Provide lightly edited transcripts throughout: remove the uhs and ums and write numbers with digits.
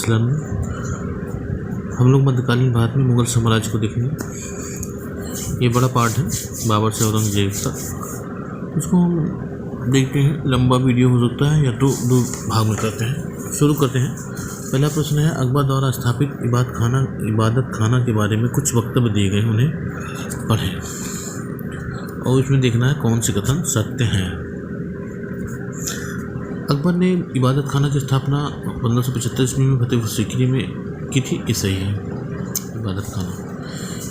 सिलसिला में हम लोग मध्यकालीन भारत में मुग़ल साम्राज्य को देखेंगे। ये बड़ा पार्ट है बाबर से औरंगजेब तक। इसको हम देखते हैं, लंबा वीडियो हो सकता है या तो दो भाग में करते हैं। शुरू करते हैं। पहला प्रश्न है, अकबर द्वारा स्थापित इबादत खाना के बारे में कुछ वक्तव्य दिए गए, उन्हें पढ़ें और इसमें देखना है कौन से कथन सत्य हैं। अकबर ने इबादत खाना की स्थापना 1575 ईस्वी में फतेहपुर सीकरी में की थी। ये सही है।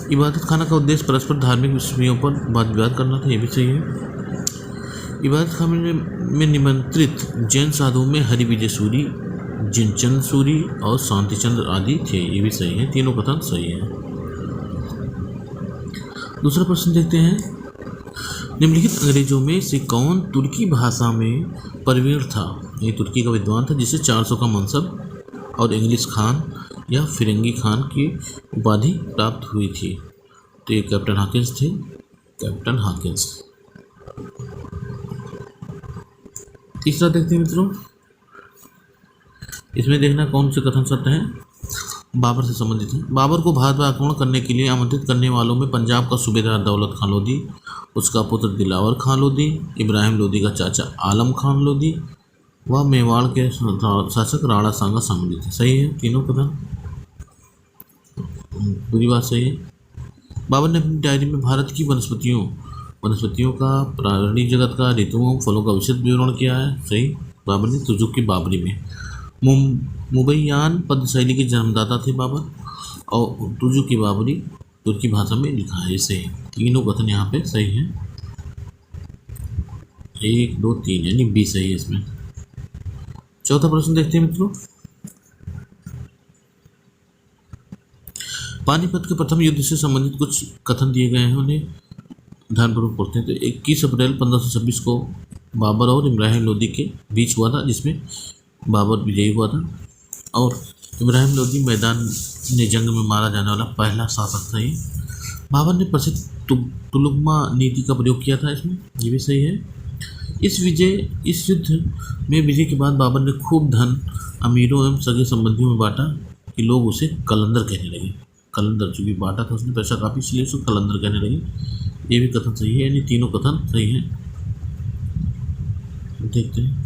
इबादत खाना का उद्देश्य परस्पर धार्मिक विषयों पर वाद विवाद करना था। ये भी सही है। इबादत खाने में निमंत्रित जैन साधुओं में हरि विजय सूरी, जिनचंद सूरी और शांतिचंद्र आदि थे। ये भी सही है। तीनों कथन सही है। दूसरा प्रश्न देखते हैं, निम्नलिखित अंग्रेजों में से कौन तुर्की भाषा में प्रवीण था? ये तुर्की का विद्वान था जिसे 400 का मनसब और इंग्लिश खान या फिरंगी खान की उपाधि प्राप्त हुई थी। तो ये कैप्टन हॉकिंस थे। Captain Hawkins. तीसरा देखते हैं मित्रों, इसमें देखना कौन से कथन सत्य हैं। बाबर से संबंधित है। बाबर को भारत पर आक्रमण करने के लिए आमंत्रित करने वालों में पंजाब का सूबेदार दौलत खान लोधी, उसका पुत्र दिलावर खान लोधी, इब्राहिम लोधी का चाचा आलम खान लोधी व मेवाड़ के शासक राणा सांगा सम्मिलित है। सही है। तीनों कथन पूरी बात सही है। बाबर ने अपनी डायरी में भारत की वनस्पतियों का, प्राणी जगत का, ऋतुओं, फलों का विशद विवरण किया है। सही। बाबर ने तुजुक की बाबरी में मुबैयान पद शैली के जन्मदाता थे बाबर और तुजुक की बाबरी तुर्की भाषा में लिखा है। सही। तीनों कथन यहाँ पे सही हैं। 1, 2, 3 यानी बी सही है इसमें। चौथा प्रश्न देखते हैं मित्रों, पानीपत के प्रथम युद्ध से संबंधित कुछ कथन दिए गए हैं, उन्हें ध्यानपूर्वक पढ़ते हैं। तो 21 अप्रैल 1526 को बाबर और इब्राहिम लोधी के बीच हुआ था, जिसमें बाबर विजयी हुआ था और इब्राहिम लोधी मैदान जंग में मारा जाने वाला पहला शासक था। ये बाबर ने प्रसिद्ध तुलुकमा नीति का प्रयोग किया था इसमें। ये भी सही है। इस युद्ध में विजय के बाद बाबर ने खूब धन अमीरों एवं सगे संबंधियों में बांटा कि लोग उसे कलंदर कहने लगे। कलंदर, चूँकि बांटा था उसने पैसा काफ़ी, इसलिए उसको कलंदर कहने लगे। ये भी कथन सही है। यानी तीनों कथन सही हैं। देखते हैं,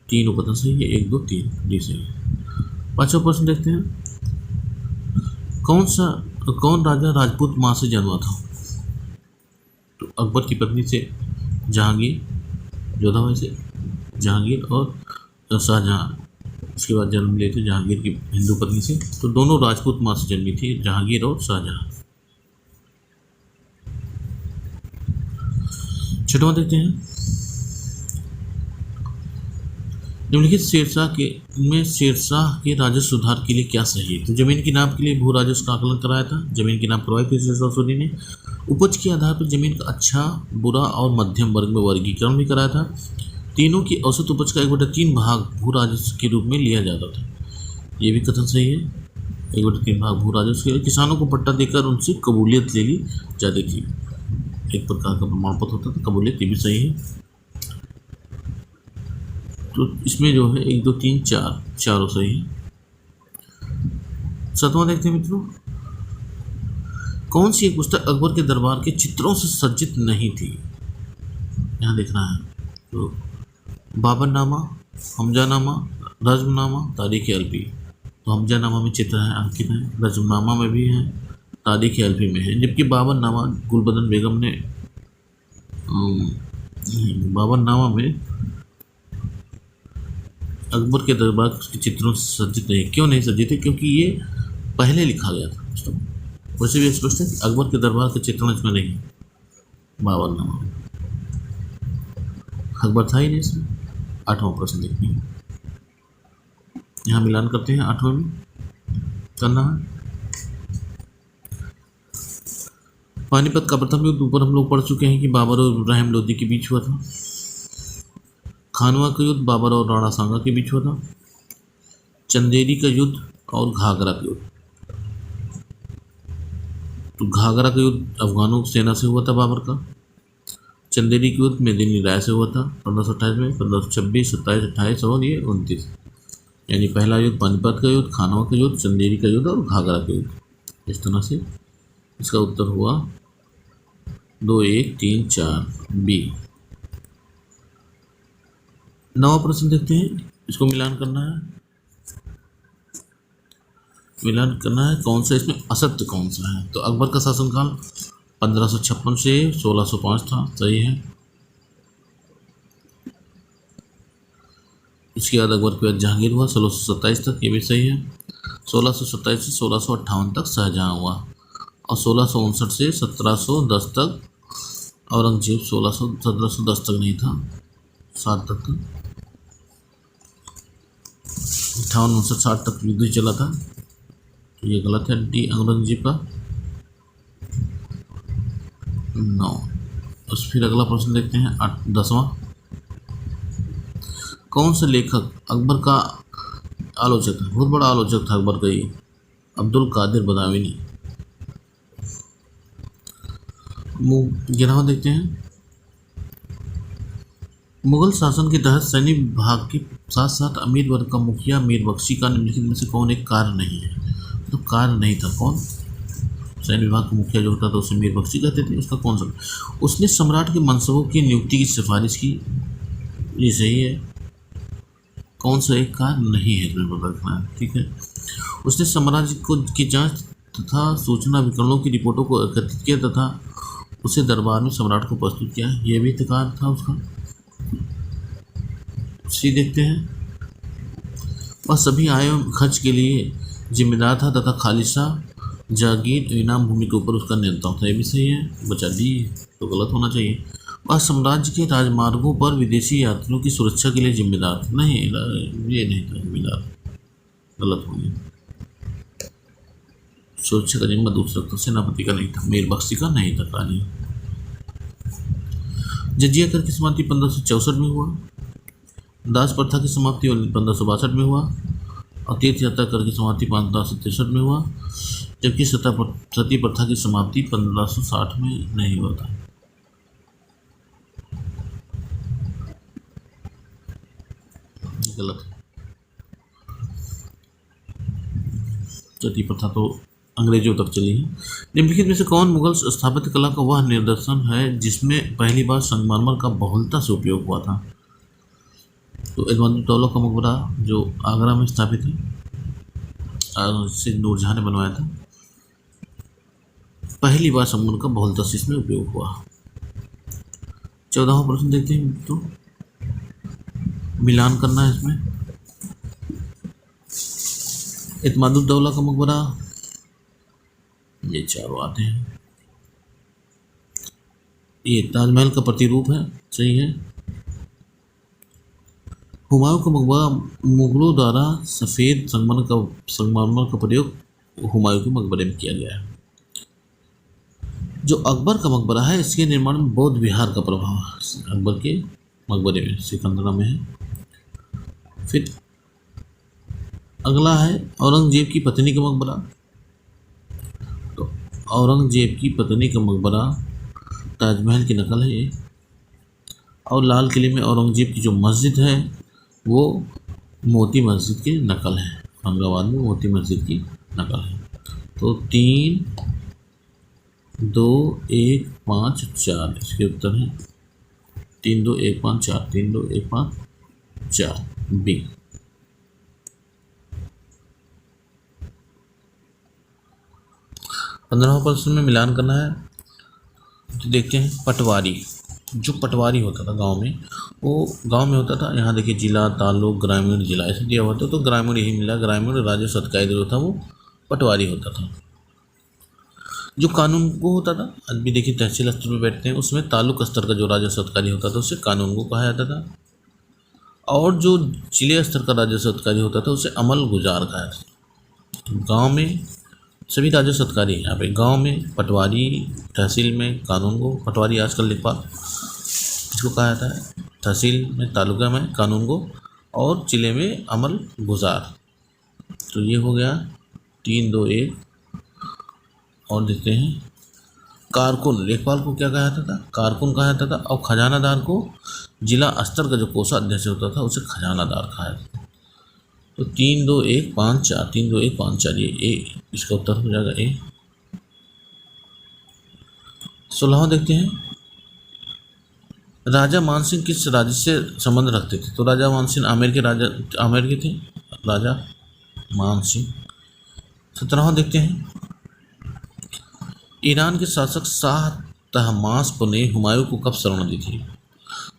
तीनों कथन सही है। 1, 2, 3 डी सही है। पांचवा प्रश्न देखते हैं, कौन राजा राजपूत माँ से जन्मा था? तो अकबर की पत्नी से जहांगीर, जोधाबाई से जहांगीर और शाहजहां उसके बाद जन्म लिए थे जहांगीर की हिंदू पत्नी से। तो दोनों राजपूत माँ से जन्मी थी, जहांगीर और शाहजहां। छठवां देखते हैं, निम्नलिखित शेरशाह के राजस्व सुधार के लिए क्या सही है? तो जमीन की नाप के लिए भू राजस्व का आकलन कराया था। जमीन की नाप करवाई थी शेरशाह सूरी ने। उपज के आधार पर जमीन का अच्छा, बुरा और मध्यम वर्ग में वर्गीकरण भी कराया था। तीनों की औसत उपज का 1/3 भाग भू राजस्व के रूप में लिया जाता था। ये भी कथन सही है। 1/3 भाग भू राजस्व के लिए किसानों को पट्टा देकर उनसे कबूलियत ले ली जाती थी। एक प्रकार का प्रमाण पत्र होता था कबूलियत। ये भी सही है। तो इसमें जो है 1, 2, 3, 4 चारों सही है। सातवां देखते हैं मित्रों, कौन सी एक पुस्तक अकबर के दरबार के चित्रों से सज्जित नहीं थी? यहाँ देखना है। तो बाबरनामा, हमजानामा, रज़्मनामा, तारीख़-ए-अलफ़ी। तो हमजानामा में चित्र हैं, अंकित हैं। रज़्मनामा में भी हैं, तारीख़-ए-अलफ़ी में है। जबकि बाबरनामा गुलबदन बेगम ने बाबरनामा में अकबर के दरबार के चित्रों से सज्जित नहीं। क्यों नहीं सज्जित है? क्योंकि ये पहले लिखा गया था। वैसे भी स्पष्ट है कि अकबर के दरबार के चित्रण इसमें नहीं है। बाबरनामा अकबर था ही नहीं इसमें। 8वां प्रश्न देखते हैं। यहाँ मिलान करते हैं। 8वें में करना है पानीपत का प्रथम युद्ध। ऊपर हम लोग पढ़ चुके हैं कि बाबर और इब्राहिम लोधी के बीच हुआ था। खानवा का युद्ध बाबर और राणा सांगा के बीच हुआ था। चंदेरी का युद्ध और घाघरा का युद्ध। तो घाघरा का युद्ध अफगानों की सेना से हुआ था बाबर का। चंदेरी की युद्ध मेदिनी राय से हुआ था 1528 में, 1526, 27, 28 और ये 29। यानी पहला युद्ध पानीपत का युद्ध, खानवा का युद्ध, चंदेरी का युद्ध और घाघरा का युद्ध। इस तरह से इसका उत्तर हुआ 2, 1, 3, 4 बी। 9वां प्रश्न देखते हैं, इसको मिलान करना है। मिलान करना है कौन सा इसमें असत्य कौन सा है। तो अकबर का शासनकाल 1556 से 1605 था, सही है। इसके बाद अकबर के बाद जहांगीर हुआ 1627 तक, ये भी सही है। 1627 से 1658 तक शाहजहां हुआ और 1659 से 1710 तक औरंगजेब। 1710 तक नहीं था, 7 तक था। 58, 59, 60 तक युद्ध ही चला था, तो ये गलत है डी औरंगजेब का 9। बस फिर अगला प्रश्न देखते हैं 10वां। कौन सा लेखक अकबर का आलोचक है, बहुत बड़ा आलोचक था अकबर का ये, अब्दुल कादिर बदावीनी। 11वां देखते हैं, मुगल शासन के तहत सैन्य विभाग के साथ साथ अमीर वर्ग का मुखिया मीर बख्शी का निम्नलिखित में से कौन एक कार्य नहीं है। तो कार्य नहीं था, कौन? सैन्य विभाग का मुखिया जो होता था उसे मीर बख्शी कहते थे। उसका कौन सा? उसने सम्राट के मनसबों की नियुक्ति की सिफारिश की, ये सही है। कौन सा एक कार्य नहीं है तुम्हें पता रखना है, ठीक है। उसने साम्राज्य को की जांच तथा सूचना विकरणों की रिपोर्टों को एकत्रित किया तथा उसे दरबार में सम्राट को प्रस्तुत किया, यह भी तो कार्य था उसका। सी देखते हैं, वह सभी आय खर्च के लिए जिम्मेदार था तथा खालिसा जागीर इनाम भूमि के ऊपर उसका नियंत्रण था, ये भी सही है। बचा डी तो गलत होना चाहिए। वह साम्राज्य के राजमार्गों पर विदेशी यात्रियों की सुरक्षा के लिए जिम्मेदार था, नहीं ये नहीं था जिम्मेदार, गलत हो गया। सुरक्षा का जिम्मा दूसरा था, सेनापति का नहीं था, मीर बख्शी का नहीं था कार्य। जजिया कर की समाप्ति 1564 में हुआ। दास प्रथा की समाप्ति 1562 में हुआ और तीर्थ यात्रा कर की समाप्ति 1563 में हुआ, जबकि सती प्रथा की समाप्ति 1560 में नहीं हुआ था। गलत है, सती प्रथा तो अंग्रेजों तक चली है। निम्नलिखित में से कौन मुगल स्थापत्य कला का वह निदर्शन है जिसमें पहली बार संगमरमर का बहुलता से उपयोग हुआ था। तो एतमादुद्दौला का मकबरा जो आगरा में स्थापित है, से नूरजहां ने बनवाया था, पहली बार संगमरमर का बहुलता से इसमें उपयोग हुआ। 14वां प्रश्न देखते हैं, तो मिलान करना है इसमें। एतमादुद्दौला का मकबरा, ये चारों आते हैं। ये ताजमहल का प्रतिरूप है, सही है। हुमायूं का मकबरा, मुगलों द्वारा सफ़ेद संगमरमर का प्रयोग हुमायूं के मकबरे में किया गया है। जो अकबर का मकबरा है, इसके निर्माण में बौद्ध विहार का प्रभाव है, अकबर के मकबरे में, सिकंदरा में है। फिर अगला है औरंगजेब की पत्नी का मकबरा। तो औरंगजेब की पत्नी का मकबरा ताजमहल की नकल है ये, और लाल किले में औरंगजेब की जो मस्जिद है वो मोती मस्जिद की नकल है, औरंगाबाद में मोती मस्जिद की नकल है। तो 3, 2, 1, 5, 4 इसके उत्तर हैं। 3, 2, 1, 5, 4, 3, 2, 1, 5, 4 बी। 15वां प्रश्न में मिलान करना है। तो देखते हैं, पटवारी, जो पटवारी होता था गांव में, वो गांव में होता था। यहाँ देखिए जिला, तालुक, ग्रामीण, जिला ऐसे दिया हुआ था, तो ग्रामीण यही मिला, ग्रामीण राजस्व अधिकारी जो था वो पटवारी होता था। जो कानून को होता था, आज भी देखिए तहसील स्तर पर बैठते हैं, उसमें तालुक स्तर का जो राजस्व अधिकारी होता था उसे कानून को कहा जाता था, और जो जिले स्तर का राजस्व अधिकारी होता था उसे अमल गुजार कहा जाता था। गाँव में सभी राजस्व अधिकारी, यहाँ पे गांव में पटवारी, तहसील में कानून को, पटवारी आजकल लेखपाल इसको कहा जाता है, तहसील में तालुका में कानून को, और जिले में अमल गुजार। तो ये हो गया 3, 2, 1। और देखते हैं, कारकुन, लेखपाल को क्या कहा जाता था? कारकुन कहा जाता था, और खजानादार को जिला स्तर का जो कोषाध्यक्ष होता था उसे खजानादार कहा जाता था। तो 3, 2, 1, 5, 4, 3, 2, 1, 5, 4 ये ए इसका उत्तर हो जाएगा ए। 16वां देखते हैं, राजा मानसिंह किस राज्य से संबंध रखते थे? तो राजा मानसिंह आमेर के थे राजा मानसिंह। 17वां देखते हैं, ईरान के शासक शाह तहमास्प ने हुमायूं को कब शरण दी थी?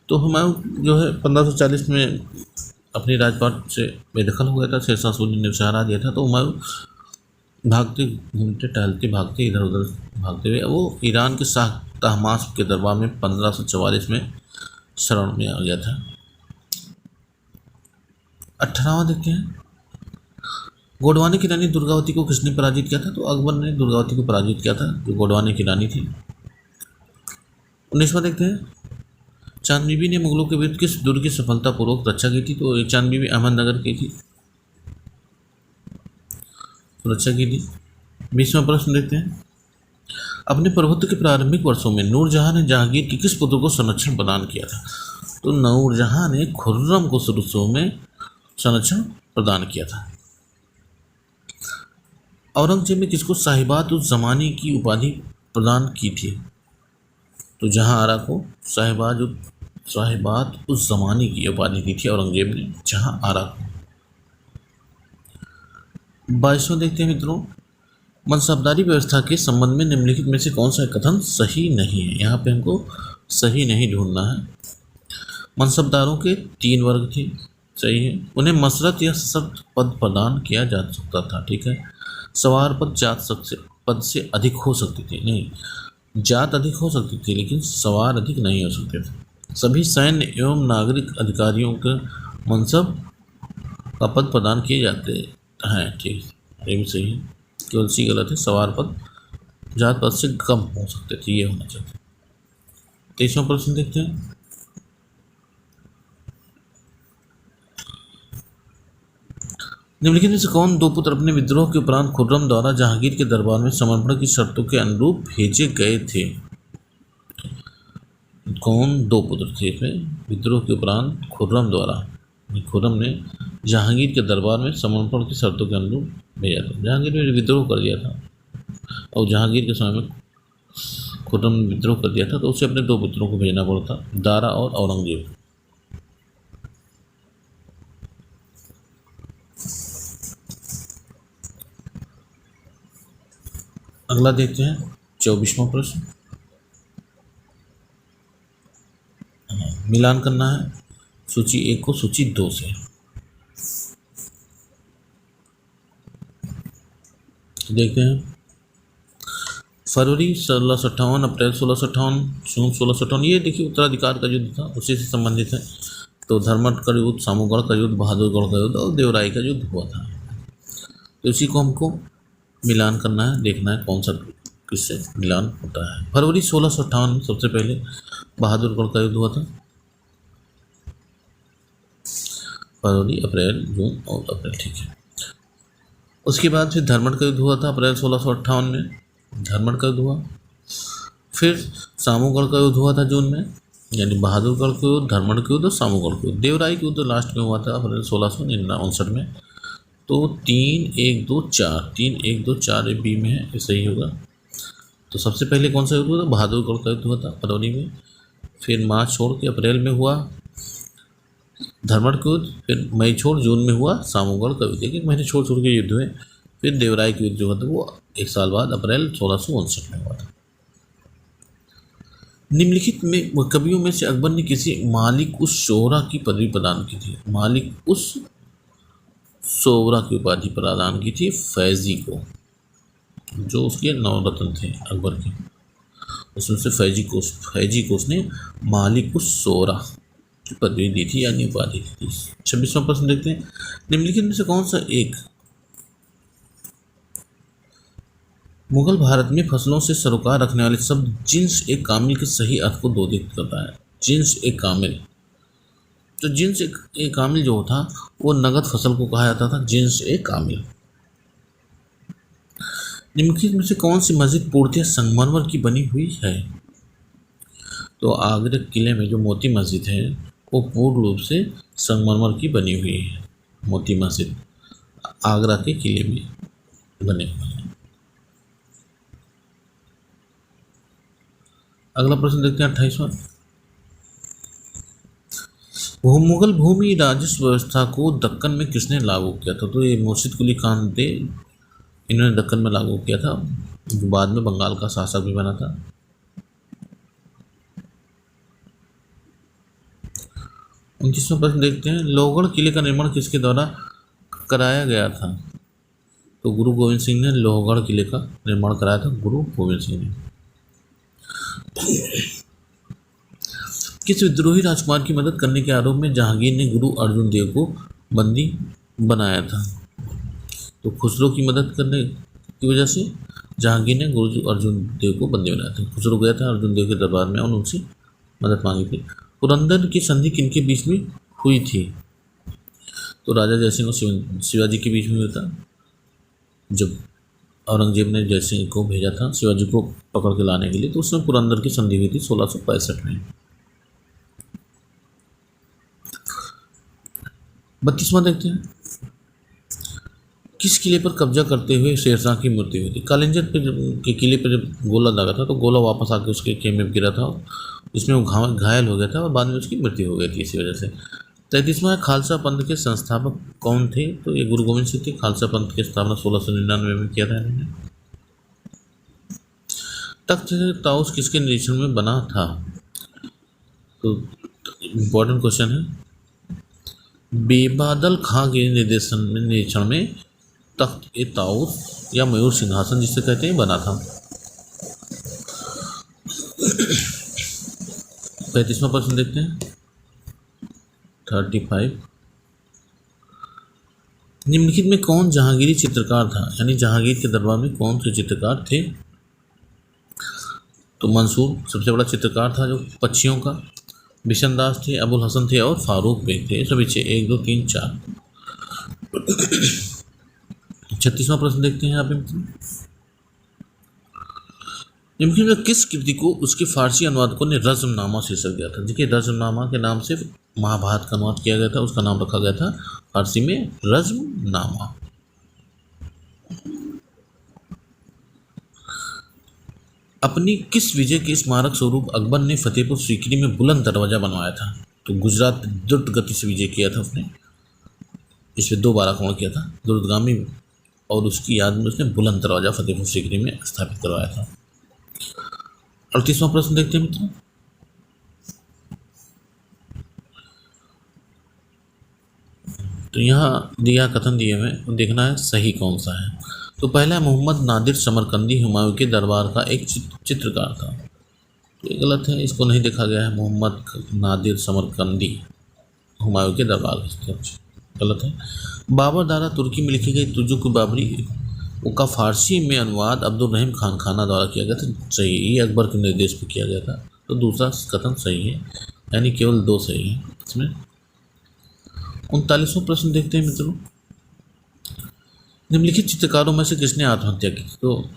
तो हुमायूं जो है 1540 में अपनी राजपाट से बेदखल हो गया था, शेरशाह सूरी ने उसे हरा दिया था। तो हुमायूं भागते घूमते टहलते भागते इधर उधर भागते हुए वो ईरान के शाह तहमास्प के दरबार में 1544 में शरण में आ गया था। 18वां देखते हैं, गोडवानी की रानी दुर्गावती को किसने पराजित किया था? तो अकबर ने दुर्गावती को पराजित किया था, जो गोडवानी की रानी थी। 19वां देखते हैं, चांद बीबी ने मुगलों के विरुद्ध किस दुर्ग की सफलतापूर्वक रक्षा की थी? तो चांद बीबी अहमदनगर की थी, रक्षा की थी। 20वां प्रश्न देखते हैं, अपने प्रभुत्व के प्रारंभिक वर्षों में नूरजहां ने जहांगीर के किस पुत्र को संरक्षण प्रदान किया था? तो नूरजहां ने खुर्रम को शुरू में संरक्षण प्रदान किया था। औरंगजेब ने किसको साहिबात उस जमाने की उपाधि प्रदान की थी? तो जहां आरा को साहिबात उस जमाने की उपाधि दी थी औरंगजेब ने जहां आरा को। 22वां देखते हैं मित्रों, मनसबदारी व्यवस्था के संबंध में निम्नलिखित में से कौन सा कथन सही नहीं है? यहाँ पे हमको सही नहीं ढूंढना है। मनसबदारों के 3 वर्ग थे, सही है। उन्हें मसरत या सशक्त पद प्रदान किया जा सकता था, ठीक है। सवार पद पद से अधिक हो सकती थी, नहीं, जात अधिक हो सकती थी लेकिन सवार अधिक नहीं हो सकते थे। सभी सैन्य एवं नागरिक अधिकारियों के मनसब का पद प्रदान किए जाते हैं, ठीक, ये भी सही है। केवल सी गलत है, सवार पद जात पद से कम हो सकते थे, ये होना चाहिए। 23वां प्रश्न देखते हैं, निम्नलिखित में से कौन 2 पुत्र अपने विद्रोह के उपरांत खुर्रम द्वारा जहांगीर के दरबार में समर्पण की शर्तों के अनुरूप भेजे गए थे? कौन 2 पुत्र थे इसमें? विद्रोह के उपरांत खुर्रम ने जहांगीर के दरबार में समर्पण की शर्तों के अनुरूप भेजा था। जहांगीर ने विद्रोह कर दिया था और जहांगीर के समय में खुर्रम ने विद्रोह कर दिया था, तो उसे अपने 2 पुत्रों को भेजना पड़ता, दारा और औरंगजेब। अगला देखते हैं 24वां प्रश्न, मिलान करना है सूची 1 को सूची 2 से। देखते हैं, फरवरी 1658, अप्रैल 1658, जून 1658, ये देखिए उत्तराधिकार का युद्ध था, उसी से संबंधित है। तो धर्मठ का युद्ध, सामूगढ़ का युद्ध, बहादुरगढ़ का युद्ध और देवराई का युद्ध हुआ था। तो इसी को हमको मिलान करना है, देखना है कौन सा किससे मिलान होता है। फरवरी 1658 में सबसे पहले बहादुरगढ़ का युद्ध हुआ था। फरवरी, अप्रैल, जून और अप्रैल, ठीक है। उसके बाद फिर धर्मठ का युद्ध हुआ था अप्रैल 1658 में, धर्मठ का युद्ध हुआ। फिर सामूगढ़ का युद्ध हुआ था जून में, यानी बहादुरगढ़ का युद्ध, धर्मठ का युद्ध और सामूगढ़ का युद्ध। देवराई का युद्ध लास्ट में हुआ था अप्रैल 1659 में। तो 3, 1, 2, 4, 3, 1, 2, 4 ये बी में है, ये सही होगा। तो सबसे पहले कौन सा युद्ध हुआ था? बहादुरगढ़ का युद्ध हुआ था फरवरी में। फिर मार्च छोड़ के अप्रैल में हुआ धर्मठ का युद्ध। फिर मई छोड़ जून में हुआ सामूगढ़ का युद्ध, 1 महीने छोड़ के युद्ध हुए। फिर देवराई का युद्ध जो हुआ था वो 1 साल बाद अप्रैल 1659 में हुआ था। निम्नलिखित में कवियों में से अकबर ने किसी मालिक उस शोहरा की पदवी प्रदान की थी? मालिक उस शोहरा की उपाधि प्रदान की थी फैजी को, जो उसके 9 रत्न थे अकबर के, उसमें से फैजी को उसने मालिक उस शोहरा की पदवी दी थी यानी उपाधि दी थी। 26वां प्रश्न देखते हैं, निम्नलिखित में से कौन सा एक मुगल भारत में फसलों से सरोकार रखने वाले शब्द जिन्स ए कामिल के सही अर्थ को दोदित करता है? जिन्स ए कामिल, तो जिन्स ए कामिल जो था वो नगद फसल को कहा जाता था, जिन्स ए कामिल। निम्नलिखित में से कौन सी मस्जिद पूर्णतः संगमरमर की बनी हुई है? तो आगरा किले में जो मोती मस्जिद है वो पूर्ण रूप से संगमरमर की बनी हुई है, मोती मस्जिद। आगरा के किले में बने हुए हैं। अगला प्रश्न देखते हैं 28वां। मुगल भूमि राजस्व व्यवस्था को दक्कन में किसने लागू किया था? तो ये मुर्शिद कुली खान थे, इन्होंने दक्कन में लागू किया था, जो बाद में बंगाल का शासक भी बना था। 29वां प्रश्न देखते हैं। लोहगढ़ किले का निर्माण किसके द्वारा कराया गया था? तो गुरु गोविंद सिंह ने लोहगढ़ किले का निर्माण कराया था, गुरु गोविंद सिंह ने। किस विद्रोही राजकुमार की मदद करने के आरोप में जहांगीर ने गुरु अर्जुन देव को बंदी बनाया था? तो खुसरो की मदद करने की वजह से जहांगीर ने गुरु अर्जुन देव को बंदी बनाया था। खुसरो गया था अर्जुन देव के दरबार में और उनसे मदद मांगी थी। पुरंदर की संधि किनके बीच में हुई थी? तो राजा जयसिंह और शिवाजी के बीच में हुआ था, जब औरंगजेब ने जयसिंह को भेजा था शिवाजी को पकड़ के लाने के लिए, तो उसमें पुरंदर की संधि हुई थी 1665 में। 32वां देखते हैं। किस किले पर कब्जा करते हुए शेरशाह की मृत्यु हुई थी? कालिंजर के किले पर जब गोला दागा था तो गोला वापस आके उसके खेमे में गिरा था, जिसमें वो घायल हो गया था और बाद में उसकी मृत्यु हो गई थी इसी वजह से। 33वां, खालसा पंथ के संस्थापक कौन थे? तो ये गुरु गोविंद सिंह थे। खालसा पंथ की स्थापना 1699 में किया था इन्होंने। तख्त ताउस किसके निरीक्षण में बना था? तो इम्पोर्टेंट क्वेश्चन है। बेबादल खां के निरीक्षण में तख्त ए ताउस या मयूर सिंहासन जिसे कहते हैं बना था। 35वां प्रश्न देखते हैं 35। निम्नलिखित में कौन जहांगीरी चित्रकार था? यानी जहांगीर के दरबार में कौन से चित्रकार थे? तो मंसूर सबसे बड़ा चित्रकार था जो पक्षियों का, बिशन दास थे, अबुल हसन थे और फारूक बेग थे। सभी 1 2 3 4। 36वां प्रश्न देखते हैं यहाँ पे। निम्नलिखित में किस कृति को उसके फारसी अनुवादकों ने रज़्मनामा शीर्षक दिया था? देखिए रज़्मनामा के नाम से महाभारत का अनुवाद किया गया था, उसका नाम रखा गया था फारसी में रज़्मनामा। अपनी किस विजय के स्मारक स्वरूप अकबर ने फतेहपुर सीकरी में बुलंद दरवाजा बनवाया था? तो गुजरात द्रुत गति से विजय किया था उसने, इसमें 2 बार आक्रमण किया था द्रुतगामी, और उसकी याद में उसने बुलंद दरवाजा फतेहपुर सीकरी में स्थापित करवाया था। 38वां प्रश्न देखते हैं मित्रों। तो यहाँ दिया कथन दिए हुए तो देखना है सही कौन सा है। तो पहला मोहम्मद नादिर समरकंदी हुमायूं के दरबार का एक चित्रकार था। तो ये गलत है, इसको नहीं देखा गया है। मोहम्मद नादिर समरकंदी हुमायूं के दरबार गलत है। बाबर द्वारा तुर्की में लिखी गई तुजुक बाबरी का फारसी में अनुवाद अब्दुल रहीम खान खाना द्वारा किया गया था। सही, ये अकबर के निर्देश पर किया गया था, तो दूसरा कथन सही है, यानी केवल 2 सही है इसमें। 39वां प्रश्न देखते हैं मित्रों। निम्नलिखित चित्रकारों में से किसने आत्महत्या की? तो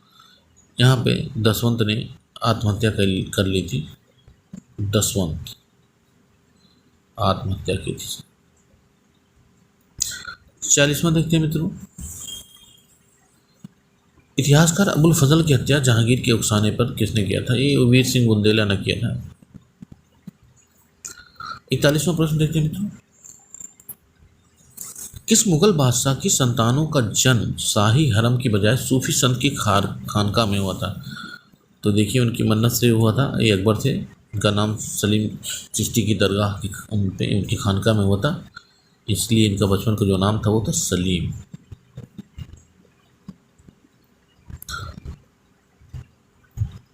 यहाँ पे दसवंत ने आत्महत्या कर ली थी। दसवंत आत्महत्या की थी। 40वां देखते हैं मित्रों। इतिहासकार अबुल फजल की हत्या जहांगीर के उकसाने पर किसने किया था? ये वीर सिंह बुंदेला ने किया था। 41वां प्रश्न देखते हैं मित्रों। किस मुगल बादशाह की संतानों का जन्म शाही हरम की बजाय सूफी संत की खानका में हुआ था? तो देखिए उनकी मन्नत से हुआ था। ये अकबर थे, उनका नाम सलीम चिश्ती की दरगाह की उनकी खानका में हुआ था, इसलिए इनका बचपन का जो नाम था वो था सलीम।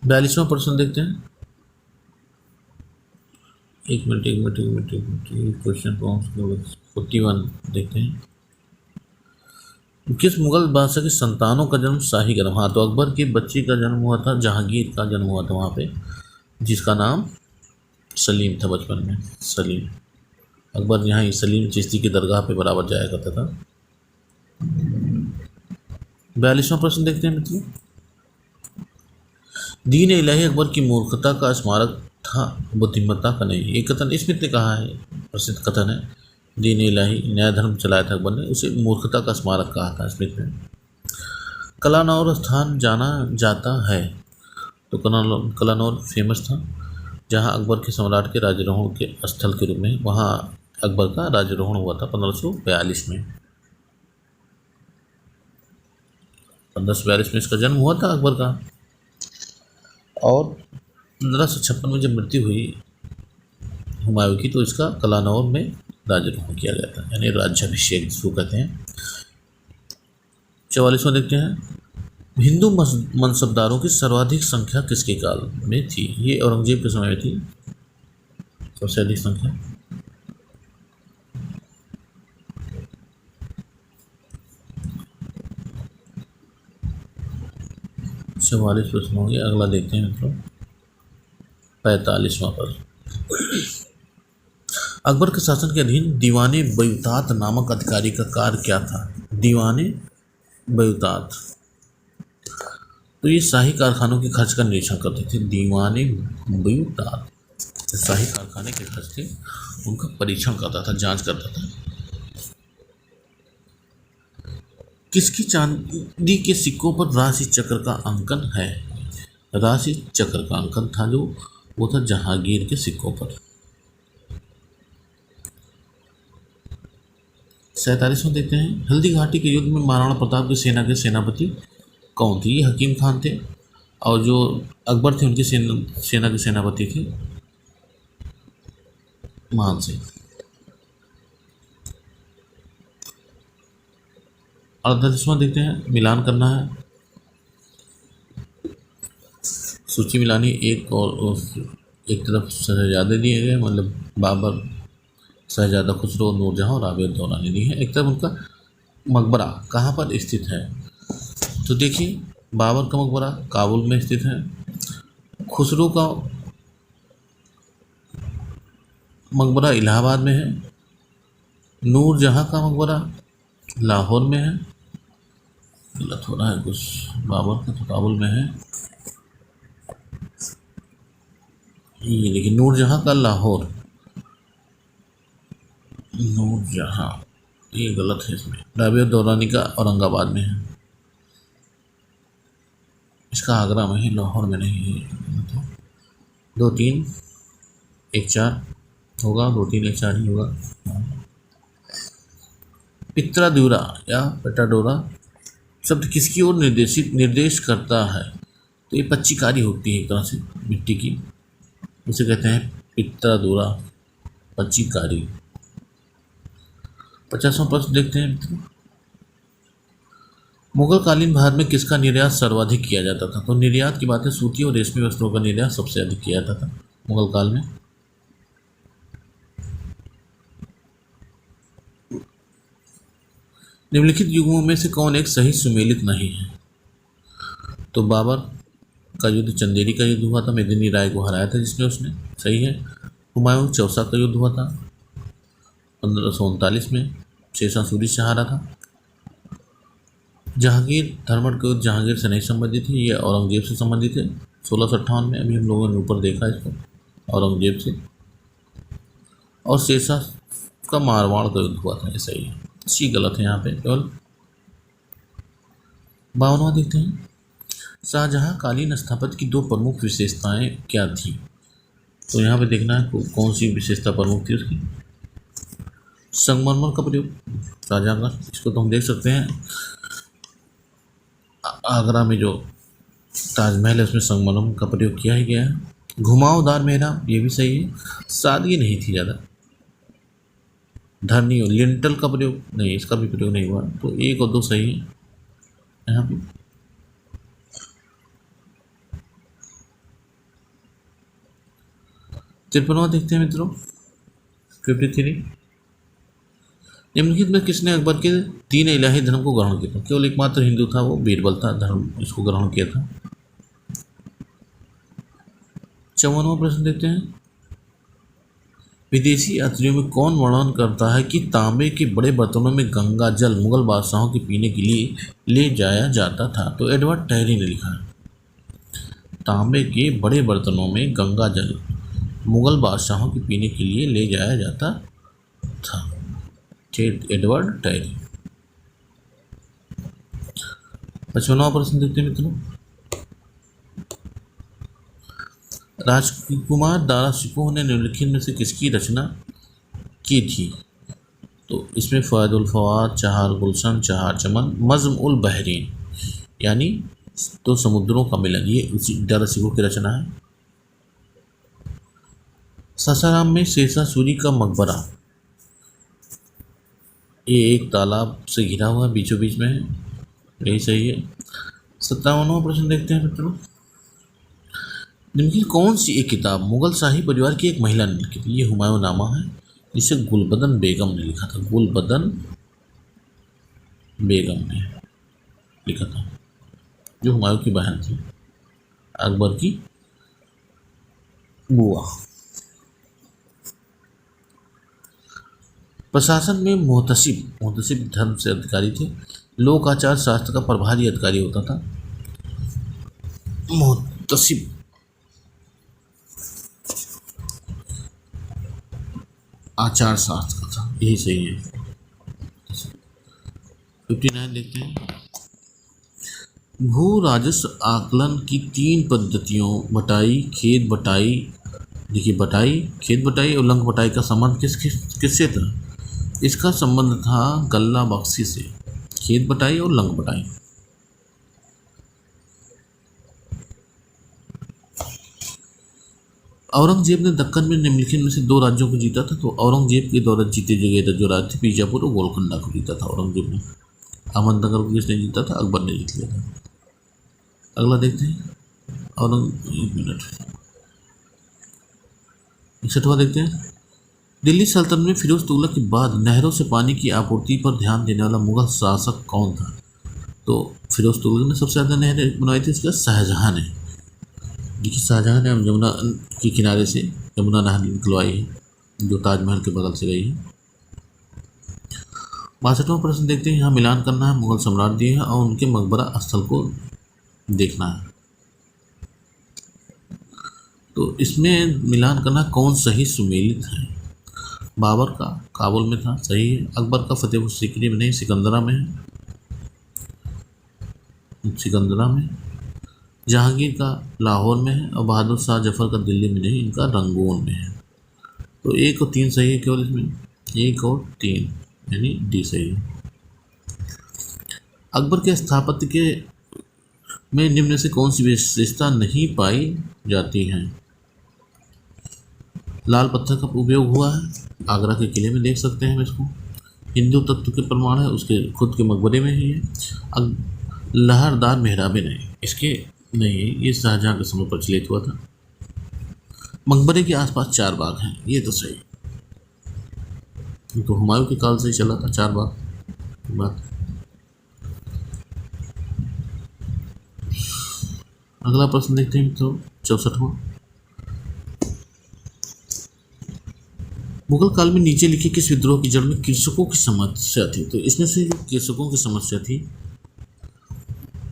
42वां प्रश्न देखते हैं। एक मिनट क्वेश्चन 41 देखते हैं। किस मुगल बादशाह की संतानों का जन्म शाही गरम? हाँ, तो अकबर के बच्चे का जन्म हुआ था, जहांगीर का जन्म हुआ था वहाँ पे, जिसका नाम सलीम था बचपन में। सलीम अकबर यहाँ सलीम चिश्ती की दरगाह पे बराबर जाया करता था। 42वां प्रश्न देखते हैं मित्रों। दीन इलाही अकबर की मूर्खता का स्मारक था, बुद्धिमत्ता का नहीं। एक कथन इसमें कहा है, प्रसिद्ध कथन है दीन इलाही नया धर्म चलाया था अकबर ने, उसे मूर्खता का स्मारक कहा था स्मृति में। कलानौर स्थान जाना जाता है, तो कलानौर फेमस था, जहाँ अकबर के सम्राट के राजारोहण के स्थल के रूप में वहाँ अकबर का राजारोहण हुआ था 1542 में। 1542 में इसका जन्म हुआ था अकबर का, और 1556 में जब मृत्यु हुई हुमायूं की, तो इसका कलानौर में राजारोहण किया गया था, यानी राज्याभिषेक जिसको कहते हैं। 44वां देखते हैं, हिंदू मनसबदारों की सर्वाधिक संख्या किसके काल में थी? ये औरंगजेब के समय में थी सबसे अधिक संख्या। चवालीस प्रश्न होंगे, अगला देखते हैं मित्रों 45वां प्रश्न। अकबर के शासन के अधीन दीवाने बयूतात नामक अधिकारी का कार्य क्या था? दीवाने बयूतात, तो ये शाही कारखानों के खर्च का निरीक्षण करते थे। दीवाने बयूतात शाही कारखाने के खर्च थे, उनका परीक्षण करता था, जांच करता था। किसकी चांदी के सिक्कों पर राशि चक्र का अंकन है? राशि चक्र का अंकन था जो वो था जहांगीर के सिक्कों पर। 47वां देखते हैं, हल्दी घाटी के युद्ध में महाराणा प्रताप की सेना के सेनापति कौन थे? ये हकीम खान थे, और जो अकबर थे उनकी सेना के सेनापति थे मान सिंह। 48वां देखते हैं, मिलान करना है, सूची मिलानी। एक तरफ शहजादे दिए गए, मतलब बाबर, शहजादा खुसरो, नूरजहां और आबिद दौरानी दी है। एक तरफ उनका मकबरा कहाँ पर स्थित है? तो देखिए, बाबर का मकबरा काबुल में स्थित है, खुसरो का मकबरा इलाहाबाद में है, नूरजहां का मकबरा लाहौर में है। गलत हो रहा है कुछ, बाबर का तो काबुल में है, ये देखिए नूरजहां का लाहौर, नूरजहां, ये गलत है इसमें। राबिया दौरानी का औरंगाबाद में है, इसका आगरा में है, लाहौर में नहीं है। 2 3 1 4 होगा, 2 3 1 4 ही होगा। पित्रादुरा या पेटाडोरा शब्द किसकी ओर निर्देश करता है? तो ये पच्चीकारी होती है एक तरह से मिट्टी की, उसे कहते हैं पित्रादुरा, पच्चीकारी। 50वां प्रश्न देखते हैं, मुगल कालीन भारत में किसका निर्यात सर्वाधिक किया जाता था? तो निर्यात की बात है, सूती और रेशमी वस्त्रों का निर्यात सबसे अधिक किया जाता था मुगल काल में। निम्नलिखित युगों में से कौन एक सही सुमेलित नहीं है? तो बाबर का युद्ध चंदेरी का युद्ध हुआ था, मेदिनी राय को हराया था जिसने, उसने सही है। हुमायूं चौसा का युद्ध हुआ था 1539 में, शेरशाह सूरी से हारा था। जहांगीर धर्मठ का युद्ध जहांगीर से नहीं संबंधित है, ये औरंगजेब से संबंधित है 1658 में, अभी हम लोगों ने ऊपर देखा इसको, औरंगजेब से। और शेरशाह का मारवाड़ का युद्ध हुआ था, ये सही है, सी गलत है यहाँ पे केवल। 52वां देखते हैं, शाहजहां कालीन स्थापत्य की 2 प्रमुख विशेषताएं क्या थी? तो यहाँ पे देखना है कौन सी विशेषता प्रमुख थी उसकी। संगमरमर का प्रयोग, शाहजहां का, इसको तो हम देख सकते हैं आगरा में जो ताजमहल है उसमें संगमरमर का प्रयोग किया ही गया है। घुमावदार मेहराब, ये भी सही है, सादगी नहीं थी ज़्यादा। धरनी और लिंटल का प्रयोग नहीं, इसका भी प्रयोग नहीं हुआ, तो 1 और 2 सही है यहाँ पे। तिरपनवा देखते हैं मित्रों 53, निम्नलिखित में किसने अकबर के 3 इलाही धर्म को ग्रहण किया? केवल एकमात्र हिंदू था वो, बीरबल था, धर्म इसको ग्रहण किया था। 54वां प्रश्न देखते हैं, विदेशी यात्रियों में कौन वर्णन करता है कि तांबे के बड़े बर्तनों में गंगा जल मुगल बादशाहों के पीने के लिए ले जाया जाता था? तो एडवर्ड टेरी ने लिखा है, तांबे के बड़े बर्तनों में गंगा जल मुगल बादशाहों के पीने के लिए ले जाया जाता था। Edward tired. 55वां प्रश्न देखते हैं मित्रों। राजकुमार दारा शिकोह ने निम्नलिखित में से किसकी रचना की थी? तो इसमें फ़ायदुल फ़वाद, चहार गुलशन, चहार चमन, मज़्म उल बहरीन, यानी तो समुद्रों का मिलन, ये उसी दारा शिकोह की रचना है। सासाराम में शेषा सूरी का मकबरा, ये एक तालाब से घिरा हुआ बीचों बीच में है, यही सही है। 57वां प्रश्न देखते हैं मित्रों। निम्नलिखित कौन सी एक किताब मुगल शाही परिवार की एक महिला ने लिखी थी? ये हुमायूंनामा है, जिसे गुलबदन बेगम ने लिखा था। गुलबदन बेगम ने लिखा था, जो हुमायूं की बहन थी, अकबर की बुआ। प्रशासन में मुहतसिब धर्म से अधिकारी थे। लोक आचार शास्त्र का प्रभारी अधिकारी होता था मुहतसिब। आचार शास्त्र का था, यही सही है। 59 देखते हैं। भू राजस्व आकलन की 3 पद्धतियों बटाई, खेत बटाई, देखिए बटाई, खेत बटाई और लंग बटाई का संबंध किससे था? इसका संबंध था गल्ला बख्शी से। खेत बटाई और लंग बटाई। औरंगजेब ने दक्कन में निम्नलिखित में से 2 राज्यों को जीता था। तो औरंगजेब के द्वारा जीते गए जो राज्य थे, बीजापुर और गोलकोंडा को जीता था औरंगजेब ने। अहमदनगर को किसने जीता था? अकबर ने जीत लिया था। अगला देखते हैं। एक मिनट, 61वां देखते हैं। दिल्ली सल्तनत में फिरोज तुगलक के बाद नहरों से पानी की आपूर्ति पर ध्यान देने वाला मुगल शासक कौन था? तो फिरोज तुगलक ने सबसे ज़्यादा नहरें बनवाई थी, इसके बाद शाहजहाँ ने। देखिए शाहजहाँ ने यमुना के किनारे से यमुना नहर निकलवाई है, जो ताजमहल के बगल से गई है। 62वां प्रश्न देखते हैं। यहाँ मिलान करना है, मुगल सम्राट दिए हैं और उनके मकबरा स्थल को देखना है। तो इसमें मिलान करना कौन सही सुमेलित है? बाबर का काबुल में था, सही है। अकबर का फतेहपुर सीकरी में नहीं, सिकंदरा में है, सिकंदरा में। जहांगीर का लाहौर में है और बहादुर शाह जफर का दिल्ली में नहीं, इनका रंगून में है। तो 1 और 3 सही है केवल इसमें, 1 और 3 यानी डी सही है। अकबर के स्थापत्य के में निम्न से कौन सी विशेषता नहीं पाई जाती है? लाल पत्थर का उपयोग हुआ है, आगरा के किले में देख सकते हैं हम इसको। हिंदू तत्व के प्रमाण है, उसके खुद के मकबरे में ही है। लहरदार मेहराबें नहीं, इसके नहीं, ये शाहजहाँ के समय प्रचलित हुआ था। मकबरे के आसपास 4 बाग हैं, ये तो सही, तो हुमायूं के काल से ही चला था 4 बाग की बात। अगला प्रश्न देखते हैं तो 64वां। मुगल काल में नीचे लिखे किस विद्रोह की जड़ में कृषकों की समस्या थी? तो इसमें से जो कृषकों की समस्या थी,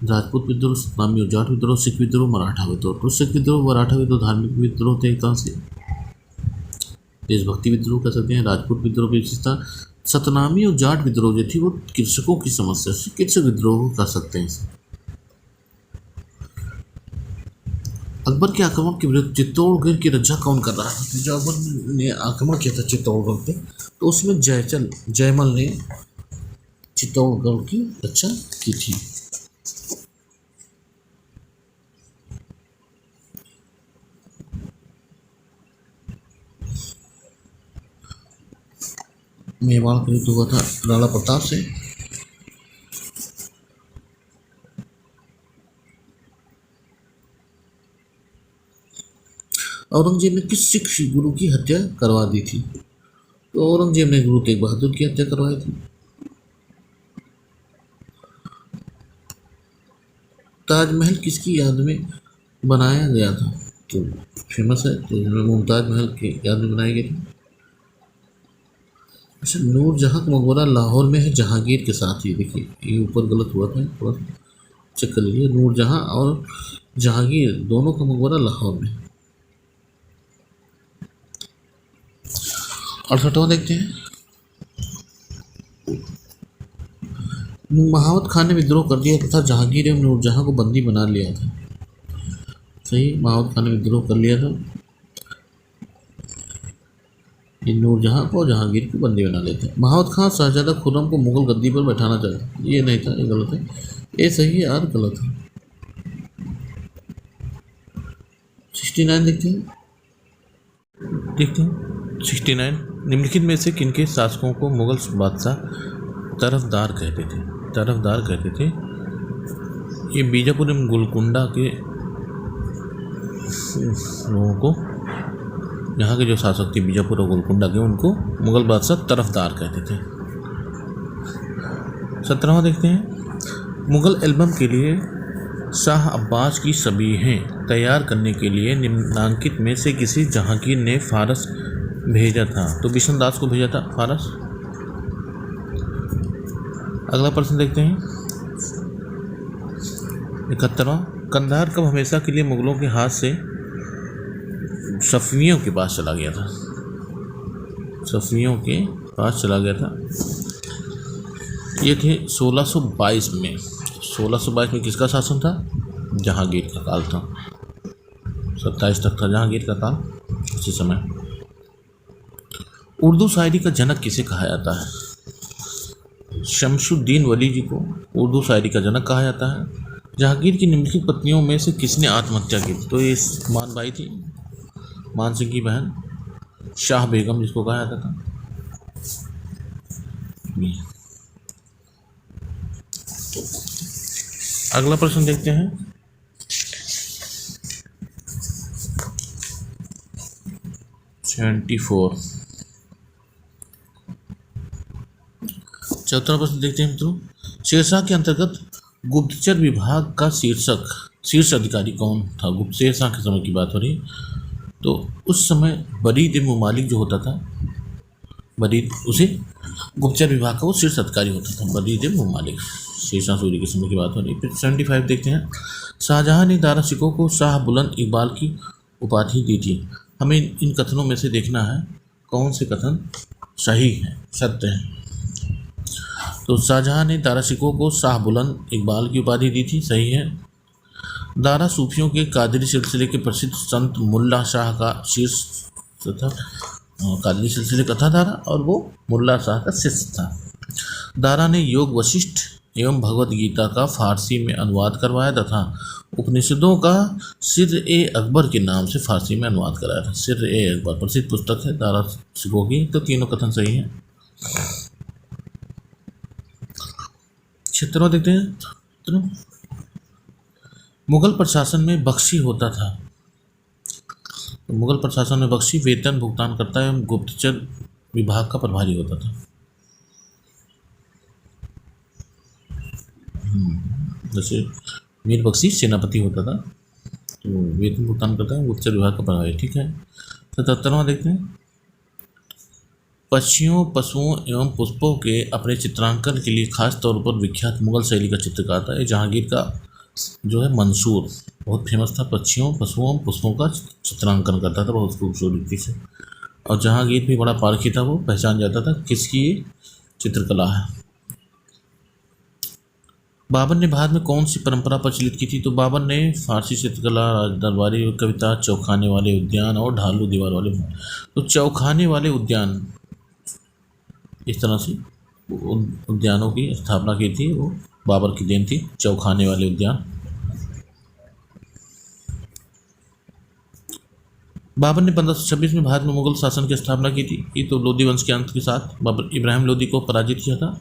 राजपूत विद्रोह, सतनामी और जाट विद्रोह, सिख विद्रोह, मराठा विद्रोह। तो सिख विद्रोह, मराठा विद्रोह धार्मिक विद्रोह थे एक तरह से, देशभक्ति विद्रोह कह सकते हैं। राजपूत विद्रोह की विशेषता, सतनामी और जाट विद्रोह जो थी वो कृषकों की समस्या से कृषक विद्रोह कर सकते हैं। अकबर के आक्रमण के विरुद्ध चित्तौड़गढ़ की रक्षा कौन कर रहा था? जो अकबर ने आक्रमण किया था चित्तौड़गढ़ पे, तो उसमें जयमल ने चित्तौड़गढ़ की रक्षा की थी। मेवाड़ का युद्ध हुआ था राणा प्रताप से। औरंगजेब ने किस सिख गुरु की हत्या करवा दी थी? तो औरंगजेब ने गुरु तेग बहादुर की हत्या करवाई थी। ताजमहल किसकी याद में बनाया गया था? तो फेमस है, तो मुमताज महल की याद में बनाई गई थी। अच्छा, नूरजहां का मकबरा लाहौर में है जहांगीर के साथ ही। देखिए ये ऊपर गलत हुआ था, थोड़ा चेक कर लीजिए। नूरजहां और जहांगीर दोनों का मकबरा लाहौर में। 68वां देखते हैं। महावत खान ने विद्रोह कर दिया तथा जहांगीर एवं नूरजहां को बंदी बना लिया था। सही, महावत खान ने विद्रोह कर लिया था, ये नूरजहां को जहांगीर को बंदी बना लेते हैं। महावत खान शहजादा खुर्रम को मुगल गद्दी पर बैठाना चाहता, ये नहीं था, ये गलत है, ये सही है यार, गलत है। 69 देखते हैं 69। निम्नलिखित में से किनके शासकों को मुगल बादशाह तरफदार कहते थे? ये बीजापुर एवं गोलकुंडा के लोगों को, यहाँ के जो शासक थे बीजापुर और गोलकुंडा के, उनको मुगल बादशाह तरफदार कहते थे। 17वां देखते हैं। मुगल एल्बम के लिए शाह अब्बास की सबीहें तैयार करने के लिए निम्नांकित में से किसी जहांगीर ने फारस भेजा था? तो बिशनदास को भेजा था फारस। अगला प्रश्न देखते हैं 71वां। कंधार कब हमेशा के लिए मुगलों के हाथ से सफवियों के पास चला गया था? सफवियों के पास चला गया था, ये थे 1622 में। 1622 में किसका शासन था? जहांगीर का काल था, 27 तक था जहांगीर का काल, उसी समय। उर्दू शायरी का जनक किसे कहा जाता है? शमसुद्दीन वली जी को उर्दू शायरी का जनक कहा जाता है। जहांगीर की निम्नलिखित पत्नियों में से किसने आत्महत्या की? तो ये मान बाई थी, मान सिंह की बहन शाह बेगम जिसको कहा जाता था। अगला प्रश्न देखते हैं 74। 74वां प्रश्न देखते हैं मित्रों। शेरशाह के अंतर्गत गुप्तचर विभाग का शीर्ष अधिकारी कौन था? शेरशाह के समय की बात हो रही है, तो उस समय बरीद ए मुमालिक जो होता था, बरीद, उसे गुप्तचर विभाग का वो शीर्ष अधिकारी होता था, बरीद ए मुमालिक। शेरशाह सूरी के समय की बात हो रही है। फिर 75 देखते हैं। शाहजहां ने दारा शिकोह को शाह बुलंद इकबाल की उपाधि दी थी। हमें इन कथनों में से देखना है कौन से कथन सही है, सत्य है। तो शाहजहां ने दारा शिकोह को शाह बुलंद इकबाल की उपाधि दी थी, सही है। दारा सूफियों के कादरी सिलसिले के प्रसिद्ध संत मुल्ला शाह का शीर्ष था, कादरी सिलसिले का था दारा, और वो मुल्ला शाह का शिष्य था। दारा ने योग वशिष्ठ एवं भगवत गीता का फारसी में अनुवाद करवाया तथा उपनिषदों का सिर ए अकबर के नाम से फारसी में अनुवाद कराया था। सिर ए अकबर प्रसिद्ध पुस्तक है दारा शिकोह की। तो तीनों कथन सही हैं। 76वां देखते हैं। तो मुगल प्रशासन में बख्शी होता था। तो मुगल प्रशासन में बख्शी वेतन भुगतान करता एवं गुप्तचर विभाग का प्रभारी होता था। जैसे मीर बख्शी सेनापति होता था, तो वेतन भुगतान करता है गुप्तचर विभाग का प्रभारी, ठीक है। 77वां देखते हैं। पक्षियों, पशुओं एवं पुष्पों के अपने चित्रांकन के लिए खास तौर पर विख्यात मुगल शैली का चित्रकार था। ये जहांगीर का जो है मंसूर बहुत फेमस था। पक्षियों, पशुओं, पुष्पों का चित्रांकन करता था बहुत खूबसूरती से, और जहांगीर भी बड़ा पारखी था, वो पहचान जाता था किसकी ये चित्रकला है। बाबर ने भारत में कौन सी परंपरा प्रचलित की थी? तो बाबर ने फारसी चित्रकला, दरबारी कविता, चौखाने वाले उद्यान और ढालू दीवार वाले। तो चौखाने वाले उद्यान, इस तरह से उद्यानों की स्थापना की थी, वो बाबर की देन थी, चौखाने वाले उद्यान। बाबर ने 1526 में भारत में मुगल शासन की स्थापना की थी। ये तो लोदी वंश के अंत के साथ बाबर इब्राहिम लोदी को पराजित किया था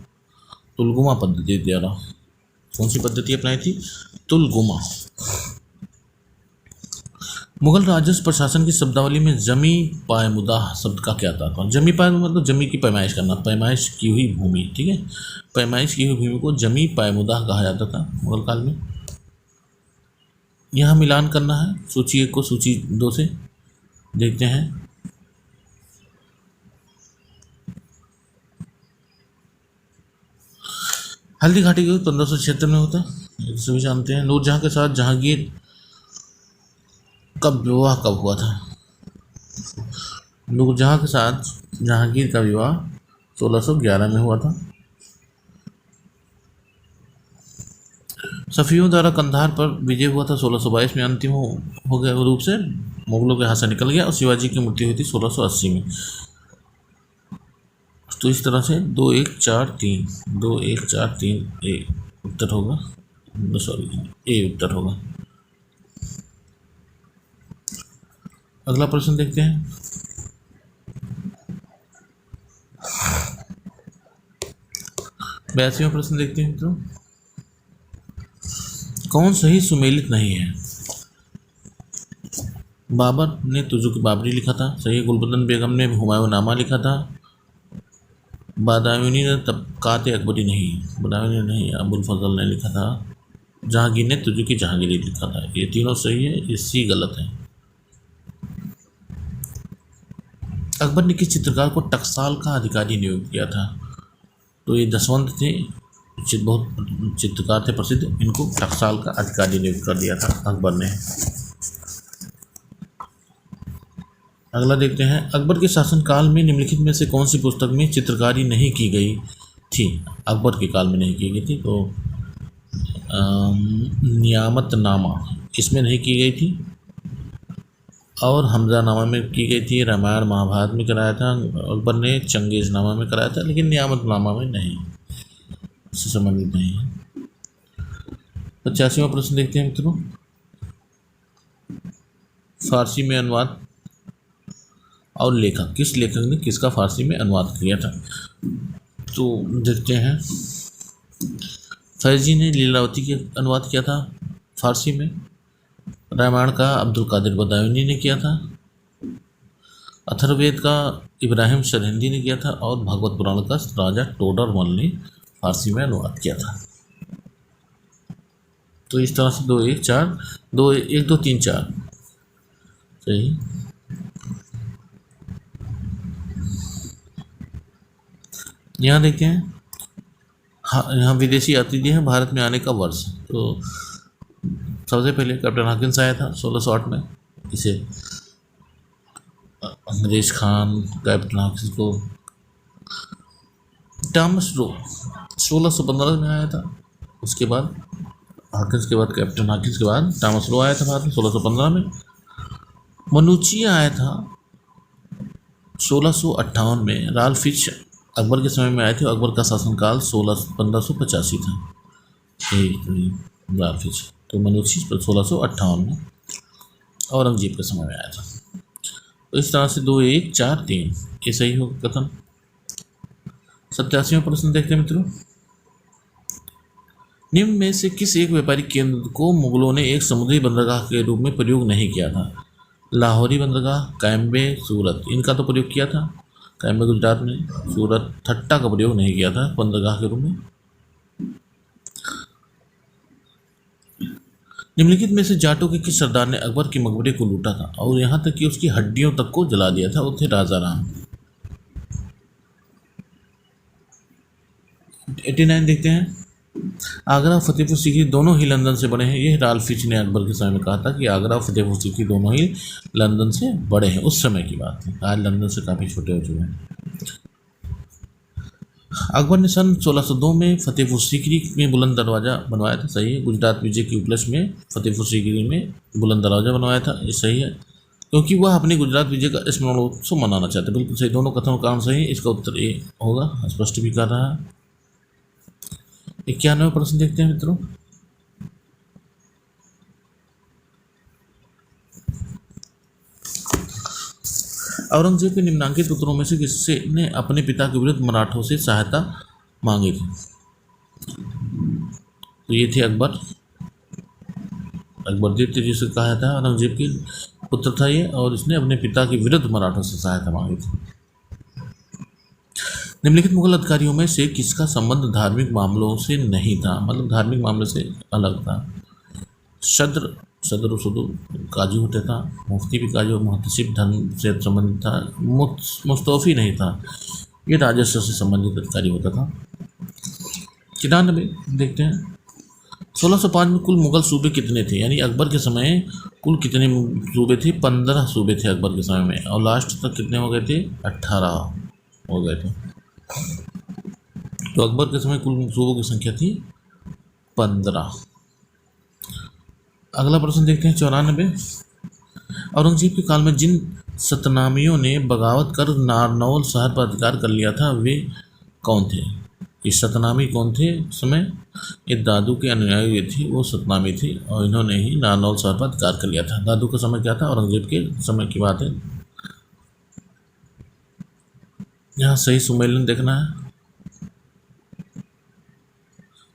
तुलगुमा पद्धति द्वारा। कौन सी पद्धति अपनाई थी? तुलगुमा। मुगल राजस्व प्रशासन की शब्दावली में जमी पायमुदाह शब्द का क्या था? जमी पाय मतलब जमी की पैमाइश करना, पैमाइश की हुई भूमि, ठीक है। पैमाइश की हुई भूमि को जमी पायमुदाह कहा जाता था मुगल काल में। यहाँ मिलान करना है सूची 1 को सूची 2 से, देखते हैं। हल्दी घाटी के 1576 में होता है, सभी जानते हैं। नूरजहां के साथ जहांगीर कब विवाह कब हुआ था? नूरजहां के साथ जहांगीर का विवाह 1611 में हुआ था। सफ़ियों द्वारा कंधार पर विजय हुआ था 1622 में, अंतिम हो गया रूप से मुगलों के हाथ से निकल गया और शिवाजी की मृत्यु हुई थी 1680 में। तो इस तरह से 2 1 4 3 2 1 4 3 ए उत्तर होगा, सॉरी ए उत्तर होगा। अगला प्रश्न देखते हैं। 82वां प्रश्न देखते हैं तो कौन सही सुमेलित नहीं है? बाबर ने तुजुक बाबरी लिखा था, सही। गुलबदन बेगम ने हुमायूंनामा लिखा था। बादायूनी ने तबकात अकबरी नहीं, बादायूनी नहीं, अबुल फजल ने लिखा था। जहांगीर ने तुजुकी जहांगीरी लिखा था। ये तीनों सही है, ये सी गलत है। अकबर ने किस चित्रकार को टकसाल का अधिकारी नियुक्त किया था? तो ये जसवंत थे, बहुत चित्रकार थे प्रसिद्ध, इनको टकसाल का अधिकारी नियुक्त कर दिया था अकबर ने। अगला देखते हैं। अकबर के शासनकाल में निम्नलिखित में से कौन सी पुस्तक में चित्रकारी नहीं की गई थी? अकबर के काल में नहीं की गई थी तो नियामतनामा इसमें नहीं की गई थी, और हमजानामा में की गई थी। रामायण महाभारत में कराया था अकबर ने, चंगेजनामा में कराया था, लेकिन नियामतनामा में नहीं, इससे संबंधित नहीं है। 85वां प्रश्न देखते हैं मित्रों। फारसी में अनुवाद और लेखक, किस लेखक ने किसका फारसी में अनुवाद किया था? तो देखते हैं। फैजी ने लीलावती के अनुवाद किया था फारसी में। रामायण का अब्दुल कादिर बदायूनी ने किया था। अथर्ववेद का इब्राहिम सरहिंदी ने किया था, और भागवत पुराण का राजा टोडरमल ने फारसी में अनुवाद किया था। तो इस तरह से 2 1 4 2 1 2 3 4 सही। यहाँ देखते हैं। हाँ, यहाँ विदेशी अतिथि हैं भारत में आने का वर्ष। तो सबसे पहले कैप्टन हॉकिंस आया था 1608 में। इसे अंग्रेज खान कैप्टन हॉकिंस को टॉमस रो 1615 में आया था। उसके बाद हॉकिंस के बाद कैप्टन हॉकिंस के बाद टॉमस रो आया था भारत में 1615 में। मनुची आया था 1658 में। राल्फ फिच अकबर के समय में आए थे। अकबर का शासनकाल 1585 था। राल्फ फिच तो मनुची 1658 में औरंगजेब के समय में आया था। तो इस तरह से 2 1 4 3 ये सही होगा कथन। 87वां प्रश्न देखते हैं मित्रों। निम्न में से किस एक व्यापारिक केंद्र को मुगलों ने एक समुद्री बंदरगाह के रूप में प्रयोग नहीं किया था? लाहौरी बंदरगाह, कैम्बे, सूरत, इनका तो प्रयोग किया था। कैम्बे गुजरात में, सूरत ठट्टा का प्रयोग नहीं किया था बंदरगाह के रूप में। निम्नलिखित में से जाटों के किस सरदार ने अकबर के मकबरे को लूटा था और यहाँ तक कि उसकी हड्डियों तक को जला दिया था? वो थे राजा राम। 89 देखते हैं। आगरा और फतेहपुर सीकरी दोनों ही लंदन से बड़े हैं। यह राल्फ फिच ने अकबर के समय में कहा था कि आगरा और फतेहपुर सीकरी दोनों ही लंदन से बड़े हैं। उस समय की बात है, आज लंदन से काफ़ी छोटे हो चुके हैं। अकबर ने सन 1602 में फतेहपुर सीकरी में बुलंद दरवाज़ा बनवाया था। सही है। गुजरात विजय के उपलक्ष्य में फतेहपुर सीकरी में बुलंद दरवाज़ा बनवाया था। ये सही है, क्योंकि वह अपनी गुजरात विजय का स्मरणोत्सव मनाना चाहते। बिल्कुल सही, दोनों कथनों का कारण सही है। इसका उत्तर ए होगा, स्पष्ट भी कर रहा है। 91वां प्रश्न देखते हैं मित्रों। औरंगजेब के निम्नांकित पुत्रों में से किससे ने अपने पिता के विरुद्ध मराठों से सहायता मांगी थी? तो ये थे अकबर। अकबरदीप जिसे कहा था औरंगजेब के पुत्र था ये, और इसने अपने पिता के विरुद्ध मराठों से सहायता मांगी थी। निम्नलिखित मुगल अधिकारियों में से किसका संबंध धार्मिक मामलों से नहीं था? मतलब धार्मिक मामले से अलग था। सदर काजू होता था, मुफ्ती भी काजू, मुहतसिब धर्म से संबंधित था, मुस्तौफी नहीं था, ये राजस्व से संबंधित अधिकारी होता था। 94 देखते हैं। 1605 में कुल मुगल सूबे कितने थे? यानी अकबर के समय कुल कितने सूबे थे? 15 सूबे थे अकबर के समय में, और लास्ट तक कितने हो गए थे? 18 हो गए थे। तो अकबर के समय कुल सूबों की संख्या थी 15। अगला प्रश्न देखते हैं 94। औरंगजेब के काल में जिन सतनामियों ने बगावत कर नारनौल शहर पर अधिकार कर लिया था वे कौन थे? ये सतनामी कौन थे उस समय? ये दादू के अनुयायी थे, वो सतनामी थे और इन्होंने ही नारनौल शहर पर अधिकार कर लिया था। दादू का समय क्या था? औरंगजेब के समय की बात है। यहाँ सही सुमेलन देखना है,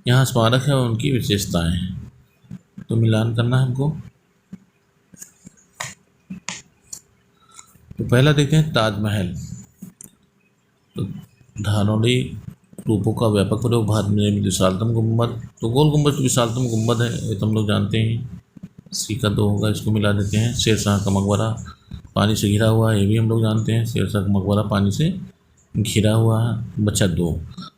यहाँ स्मारक है और उनकी विशेषताएं हैं, तो मिलान करना है हमको। तो पहला देखते हैं ताजमहल। तो धारणीय रूपों का व्यापक प्रयोग, भारत में विशालतम गुंबद, तो गोल गुंबद विशालतम गुंबद है, ये तो हम लोग जानते हैं। सी का 2 होगा, इसको मिला देते हैं। शेरशाह का मकबरा पानी से घिरा हुआ है, ये भी हम लोग जानते हैं। शेरशाह का मकबरा पानी से घिरा हुआ है, बचा 2।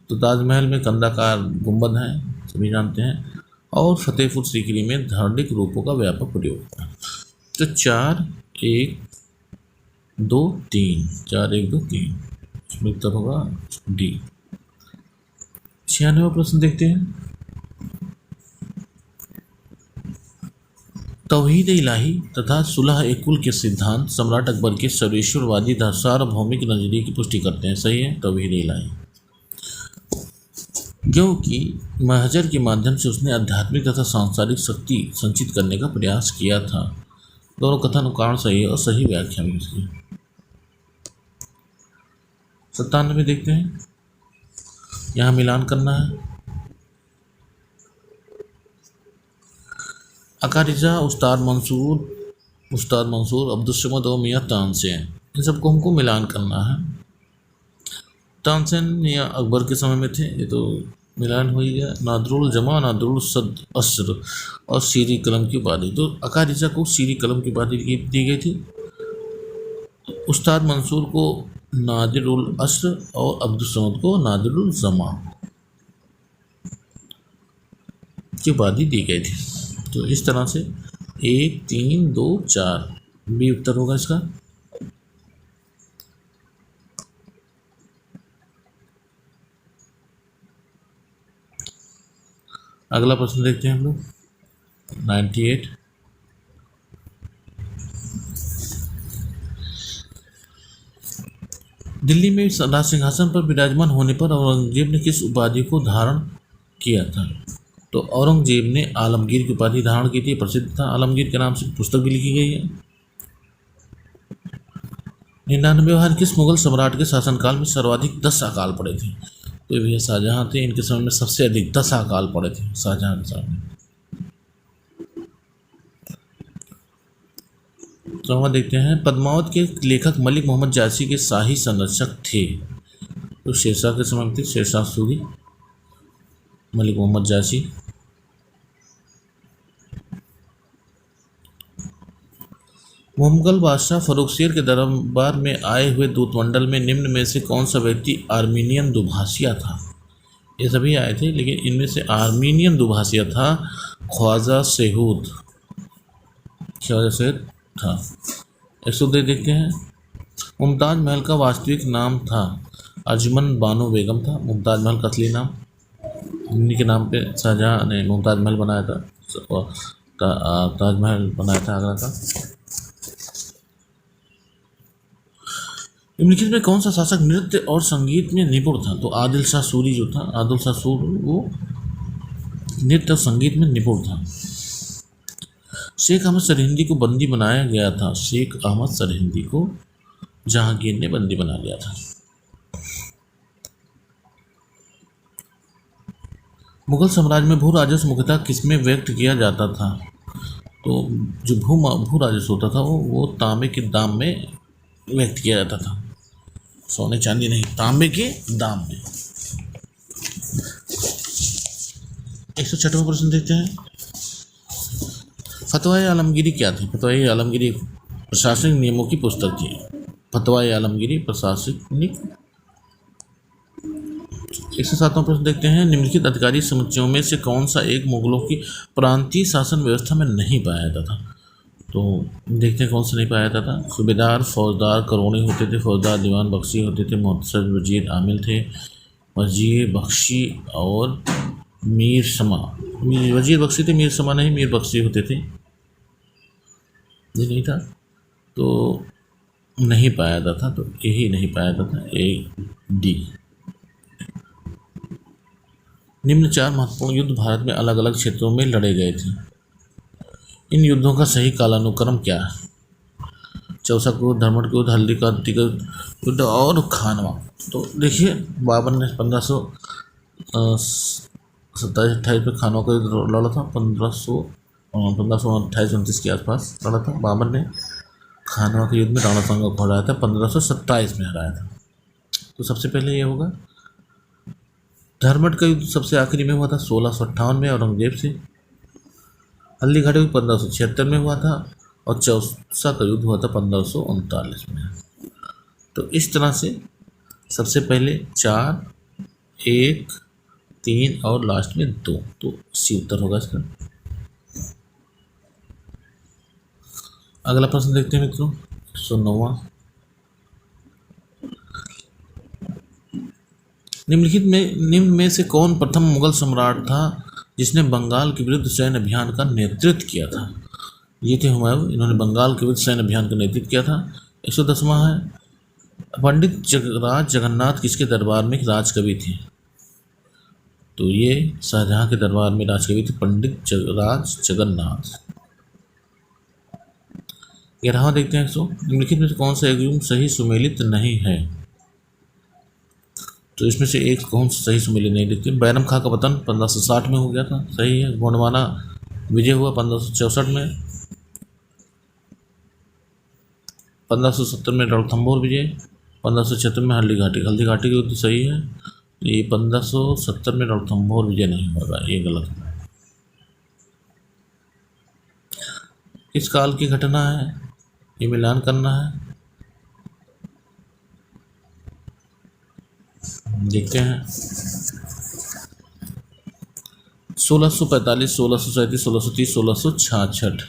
तो ताजमहल में कंदाकार गुंबद है, सभी जानते हैं। और फतेहपुर सीकरी में धार्मिक रूपों का व्यापक प्रयोग। तो 4 1 2 3, 4 1 2 3, इसमें उत्तर होगा डी। 96वां प्रश्न देखते हैं। तौहीद इलाही तथा सुलह ए कुल के सिद्धांत सम्राट अकबर के सर्वेश्वरवादी सार्वभौमिक नजरिए की पुष्टि करते हैं। सही है, तौहीद इलाही, क्योंकि महजर के माध्यम से उसने आध्यात्मिक तथा सांसारिक शक्ति संचित करने का प्रयास किया था। दोनों कथन कारण सही है और सही व्याख्या भी उसकी। 97 देखते हैं, यहाँ मिलान करना है। अकारिजा उस्ताद मंसूर अब्दुल समद और मियाँ तानसेन, इन सबको हमको मिलान करना है। तानसेन मियाँ अकबर के समय में थे, ये तो मिलान हो ही गया। नादरुल जमा नादरुल सद अस्र और सीरी कलम की उपाधि, तो अकारिजा को सीरी कलम की उपाधि दी गई थी। उस्ताद मंसूर को नादिरुल अस्र और अब्दुल समद को नादिरुल जमा की उपाधि दी गई थी। तो इस तरह से 1 3 2 4 बी उत्तर होगा इसका। अगला प्रश्न देखते हैं हम लोग 98। दिल्ली में राज सिंहासन पर विराजमान होने पर औरंगजेब ने किस उपाधि को धारण किया था? तो औरंगजेब ने आलमगीर की उपाधि धारण की थी, प्रसिद्ध था। आलमगीर के नाम से पुस्तक भी लिखी गई है। 99 किस मुगल सम्राट के शासनकाल में सर्वाधिक 10 अकाल पड़े थे? तो भैया शाहजहां थे, इनके समय में सबसे अधिक 10 अकाल पड़े थे शाहजहां के समय में। तो हम देखते हैं, पद्मावत के लेखक मलिक मोहम्मद जायसी के शाही संरक्षक थे। तो शेरशाह के समय में थे शेरशाह सूरी, मलिक मोहम्मद जायसी। मुगल बादशाह फर्रुखशेर के दरबार में आए हुए दूतमंडल में निम्न में से कौन सा व्यक्ति आर्मीनियन दुभाषिया था? ये सभी आए थे, लेकिन इनमें से आर्मीनियन दुभाषिया था ख्वाजा सेहूद था। 102 देखते हैं, मुमताज़ महल का वास्तविक नाम था अर्जुमन बानो बेगम था। मुमताज़ महल का असली नाम, इन्हीं के नाम पे शाहजहां ने मुमताज़ महल बनाया था, ताजमहल बनाया था आगरा का। निम्नलिखित में कौन सा शासक नृत्य और संगीत में निपुण था? तो आदिल शाह सूरी जो था, आदिल शाह सूरी वो नृत्य और संगीत में निपुण था। शेख अहमद सरहिंदी को बंदी बनाया गया था। शेख अहमद सरहिंदी को जहांगीर ने बंदी बना लिया था। मुगल साम्राज्य में भू राजस्व मुख्यतः किसमें व्यक्त किया जाता था? तो जो भू राजस्व होता था वो तांबे के दाम में व्यक्त किया जाता था, सोने चांदी नहीं, तांबे के दाम में। 106वां प्रश्न देखते हैं, फतवाए आलमगीरी क्या थी? फतवाए आलमगीरी प्रशासनिक नियमों की पुस्तक थी। फतवाए आलमगीरी प्रशासनिक। 107वां प्रश्न देखते हैं, निम्नलिखित अधिकारी समुच्चयों में से कौन सा एक मुगलों की प्रांतीय शासन व्यवस्था में नहीं पाया जाता था? तो देखते हैं कौन सा नहीं पाया जाता था। सूबेदार, फौजदार, करोड़ी होते थे, फौजदार दीवान बख्शी होते थे, मुहतसब वजीर आमिल थे, वजीर बख्शी और मीर समा। वजीर बख्शी थे, मीर समा नहीं, मीर बख्शी होते थे। ये नहीं था तो नहीं पाया जाता था, तो यही नहीं पाया जाता, ए डी। निम्न 4 महत्वपूर्ण युद्ध भारत में अलग अलग क्षेत्रों में लड़े गए थे। इन युद्धों का सही कालानुक्रम क्या है? चौसा को धर्मट को हल्दी का युद्ध और खानवा। तो देखिए बाबर ने 1527-28 में खानवा को लड़ा था। 1528-29 के आसपास लड़ा था। बाबर ने खानवा के युद्ध में राणा सांगा को हराया था। 1527 में हराया था। तो सबसे पहले ये होगा। धर्मट का युद्ध सबसे आखिरी में हुआ था 1658 में औरंगजेब से। हल्दी घाटी 1576 में हुआ था और चौसा का युद्ध हुआ था 1539 में। तो इस तरह से सबसे पहले 4, 1, 3 और लास्ट में 2, तो सी उत्तर होगा इसका। अगला प्रश्न देखते हैं मित्रों, 109वां। निम्न में से कौन प्रथम मुगल सम्राट था जिसने बंगाल के विरुद्ध सैन्य अभियान का नेतृत्व किया था? ये थे हुमायूं। इन्होंने बंगाल के विरुद्ध सैन्य अभियान का नेतृत्व किया था। 110वां है, पंडित राज जगन्नाथ किसके दरबार में राजकवि थे? तो ये शाहजहां के दरबार में राजकवि थे पंडित राज जगन्नाथ। 11वां देखते हैं। निम्नलिखित में से कौन सा एक युग्म सही सुमेलित नहीं है? तो इसमें से एक कौन सा सही सुमेलित नहीं देखते? बैरम खां का पतन 1560 में हो गया था, सही है। गोंडवाना विजय हुआ 1564 में। 1570 में रणथंभौर विजय। 1576 में हल्दी घाटी की युद्ध, सही है। ये 1570 में रणथंभौर विजय नहीं होगा, ये गलत है। किस काल की घटना है, ये मिलान करना है। देखते हैं। 1645, 1637, 1630, 1666।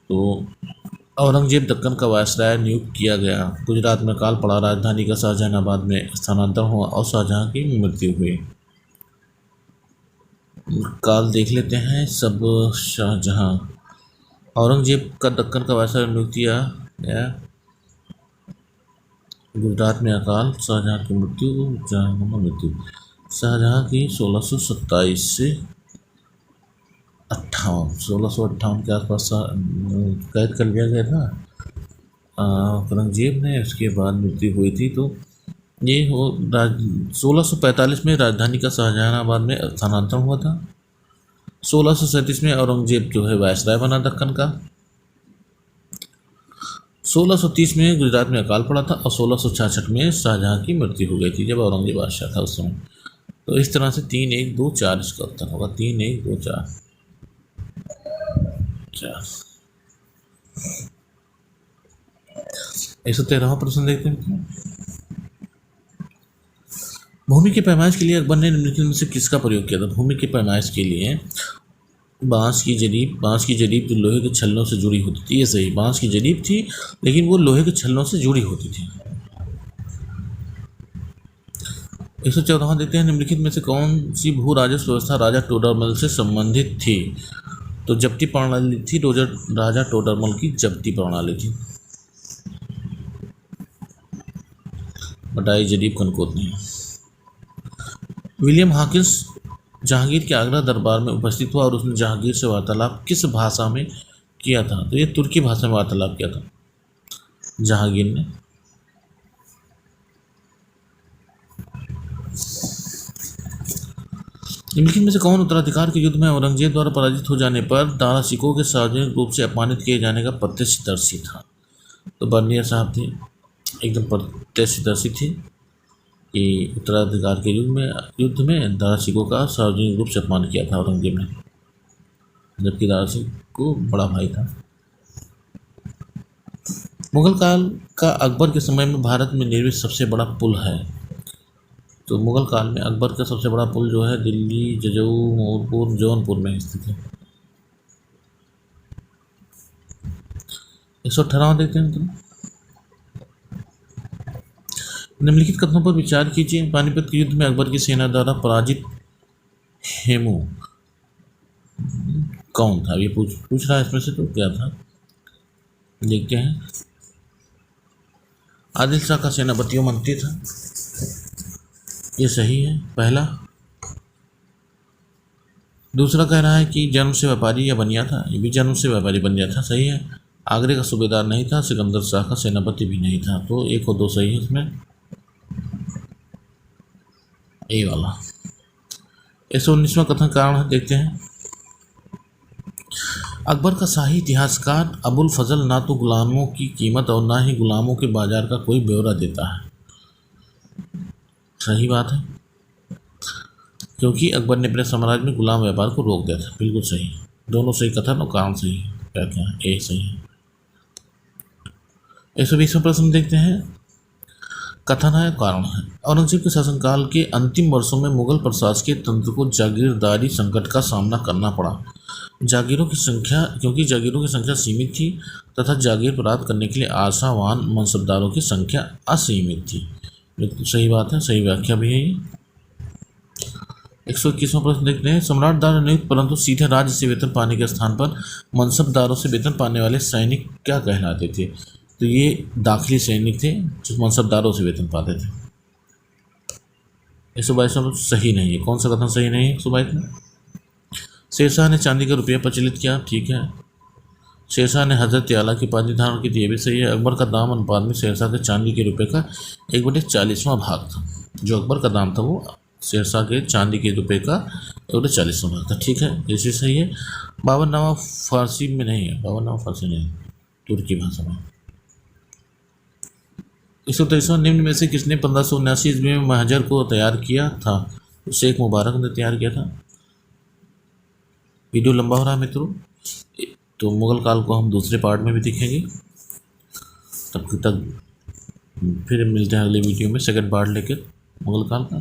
तो औरंगजेब दक्कन का वायसराय नियुक्त किया गया। गुजरात में काल पड़ा, राजधानी का शाहजहानाबाद में स्थानांतरण हुआ और शाहजहां की मृत्यु हुई। काल देख लेते हैं सब। शाहजहां, औरंगजेब का दक्कन का वायसराय नियुक्त किया गया। गुजरात में अकाल, शाहजहां की मृत्यु। शाहजहां की 1627 से 1658 के आसपास कैद कर लिया गया था औरंगजेब ने, उसके बाद मृत्यु हुई थी। तो ये 1645 में राजधानी का शाहजहानाबाद में स्थानांतरण हुआ था। 1637 में औरंगजेब जो है वायसराय बना दक्कन का। 1630 में गुजरात में अकाल पड़ा था और 1666 में शाहजहां की मृत्यु हो गई थी, जब औरंगजेब बादशाह था उस समय। तो इस तरह से 3, 1, 2, 4 इसका उत्तर होगा। 3, 1, 2, 4। 113वां प्रश्न देखते हैं। भूमि की पैमाइश के लिए अकबर ने निम्नलिखित में से किसका प्रयोग किया था? भूमि की पैमाइश के लिए बांस की जरीब जो लोहे के छल्लों से जुड़ी होती थी, ये सही, बांस की जरीब थी लेकिन वो लोहे के छल्लों से जुड़ी होती थी। 114वां देखते हैं। निम्नलिखित में से कौन सी भू राजस्व व्यवस्था राजा टोडरमल से संबंधित थी? तो जब्ती प्रणाली थी, राजा टोडरमल की जब्ती प्रणाली थी। बटाई जरीब कनकोत नहीं। विलियम हॉकिंस जहांगीर के आगरा दरबार में उपस्थित हुआ और उसने जहांगीर से वार्तालाप किस भाषा में किया था? तो ये तुर्की भाषा में वार्तालाप किया था जहांगीर ने। निम्नलिखित में से कौन उत्तराधिकार के युद्ध में औरंगजेब द्वारा पराजित हो जाने पर दारा सिकोह के सार्वजनिक रूप से अपमानित किए जाने का प्रत्यक्षदर्शी था? तो बर्नियर साहब थे, एकदम प्रत्यक्षदर्शी थे कि उत्तराधिकार के युद्ध में दारा सिकोह का सार्वजनिक रूप से अपमान किया था औरंगजेब ने, जबकि दारा सिकोह बड़ा भाई था। मुगल काल का अकबर के समय में भारत में निर्मित सबसे बड़ा पुल है? तो मुगल काल में अकबर का सबसे बड़ा पुल जो है दिल्ली, जजऊ, मोरपुर, जौनपुर में स्थित है। 118वां देखते हैं। निम्नलिखित कथनों पर विचार कीजिए। पानीपत के युद्ध में अकबर की सेना द्वारा पराजित हेमू कौन था? ये पूछ रहा है इसमें से, तो क्या था देखते हैं। आदिल शाह का सेनापति मंत्री था, ये सही है पहला। दूसरा कह रहा है कि जन्म से व्यापारी या बनिया था, ये भी जन्म से व्यापारी बनिया था, सही है। आगरे का सूबेदार नहीं था, सिकंदर शाह का सेनापति भी नहीं था, तो 1 और 2 सही है इसमें, ए वाला। 119वां कथन कारण है, देखते हैं। अकबर का शाही इतिहासकार अबुल फजल ना तो गुलामों की कीमत और ना ही गुलामों के बाजार का कोई ब्यौरा देता है, सही बात है, क्योंकि अकबर ने अपने साम्राज्य में गुलाम व्यापार को रोक दिया था, बिल्कुल सही। दोनों सही कथन और कारण सही है, क्या क्या है, ए सही है। 120वां प्रश्न देखते हैं, कथन है कारण है। औरंगजेब के शासनकाल के अंतिम वर्षों में मुगल प्रशासकीय तंत्र को जागीरदारी संकट का सामना करना पड़ा। जागीरों की संख्या क्योंकि जागीरों की संख्या सीमित थी तथा जागीर प्राप्त करने के लिए आशावान मनसबदारों की संख्या असीमित थी, बिल्कुल सही बात है, सही व्याख्या भी है ये। 121वां प्रश्न देखते हैं, सम्राट द्वारा नियुक्त परंतु सीधे राज्य से वेतन पाने के स्थान पर मनसबदारों से वेतन पाने वाले सैनिक क्या कहलाते थे? तो ये दाखिली सैनिक थे जो मनसबदारों से वेतन पाते थे। 122वां सही नहीं है, कौन सा कथन सही नहीं है 122 में? शेरशाह ने चांदी का रुपया प्रचलित किया, ठीक है। शेरशाह ने हजरत आला की उपाधि धारण की थी, ये भी सही है। अकबर का दाम अनुपात में शेरशाह के चांदी के रुपये का 1/40वां भाग था, जो अकबर का दाम था वो शेरशाह के चांदी के रुपये का 1/40वां भाग था, ठीक है, जैसे सही है। बाबरनामा फारसी में नहीं है, बाबरनामा फारसी नहीं, तुर्की भाषा में। 123वां, निम्न में से किसने 1579 ईस्वी में महजर को तैयार किया था? तो शेख मुबारक ने तैयार किया था। वीडियो लंबा हो रहा है मित्रों, तो मुगल काल को हम दूसरे पार्ट में भी दिखेंगे। तब तक फिर मिलते हैं अगले वीडियो में सेकंड पार्ट लेकर मुगल काल का।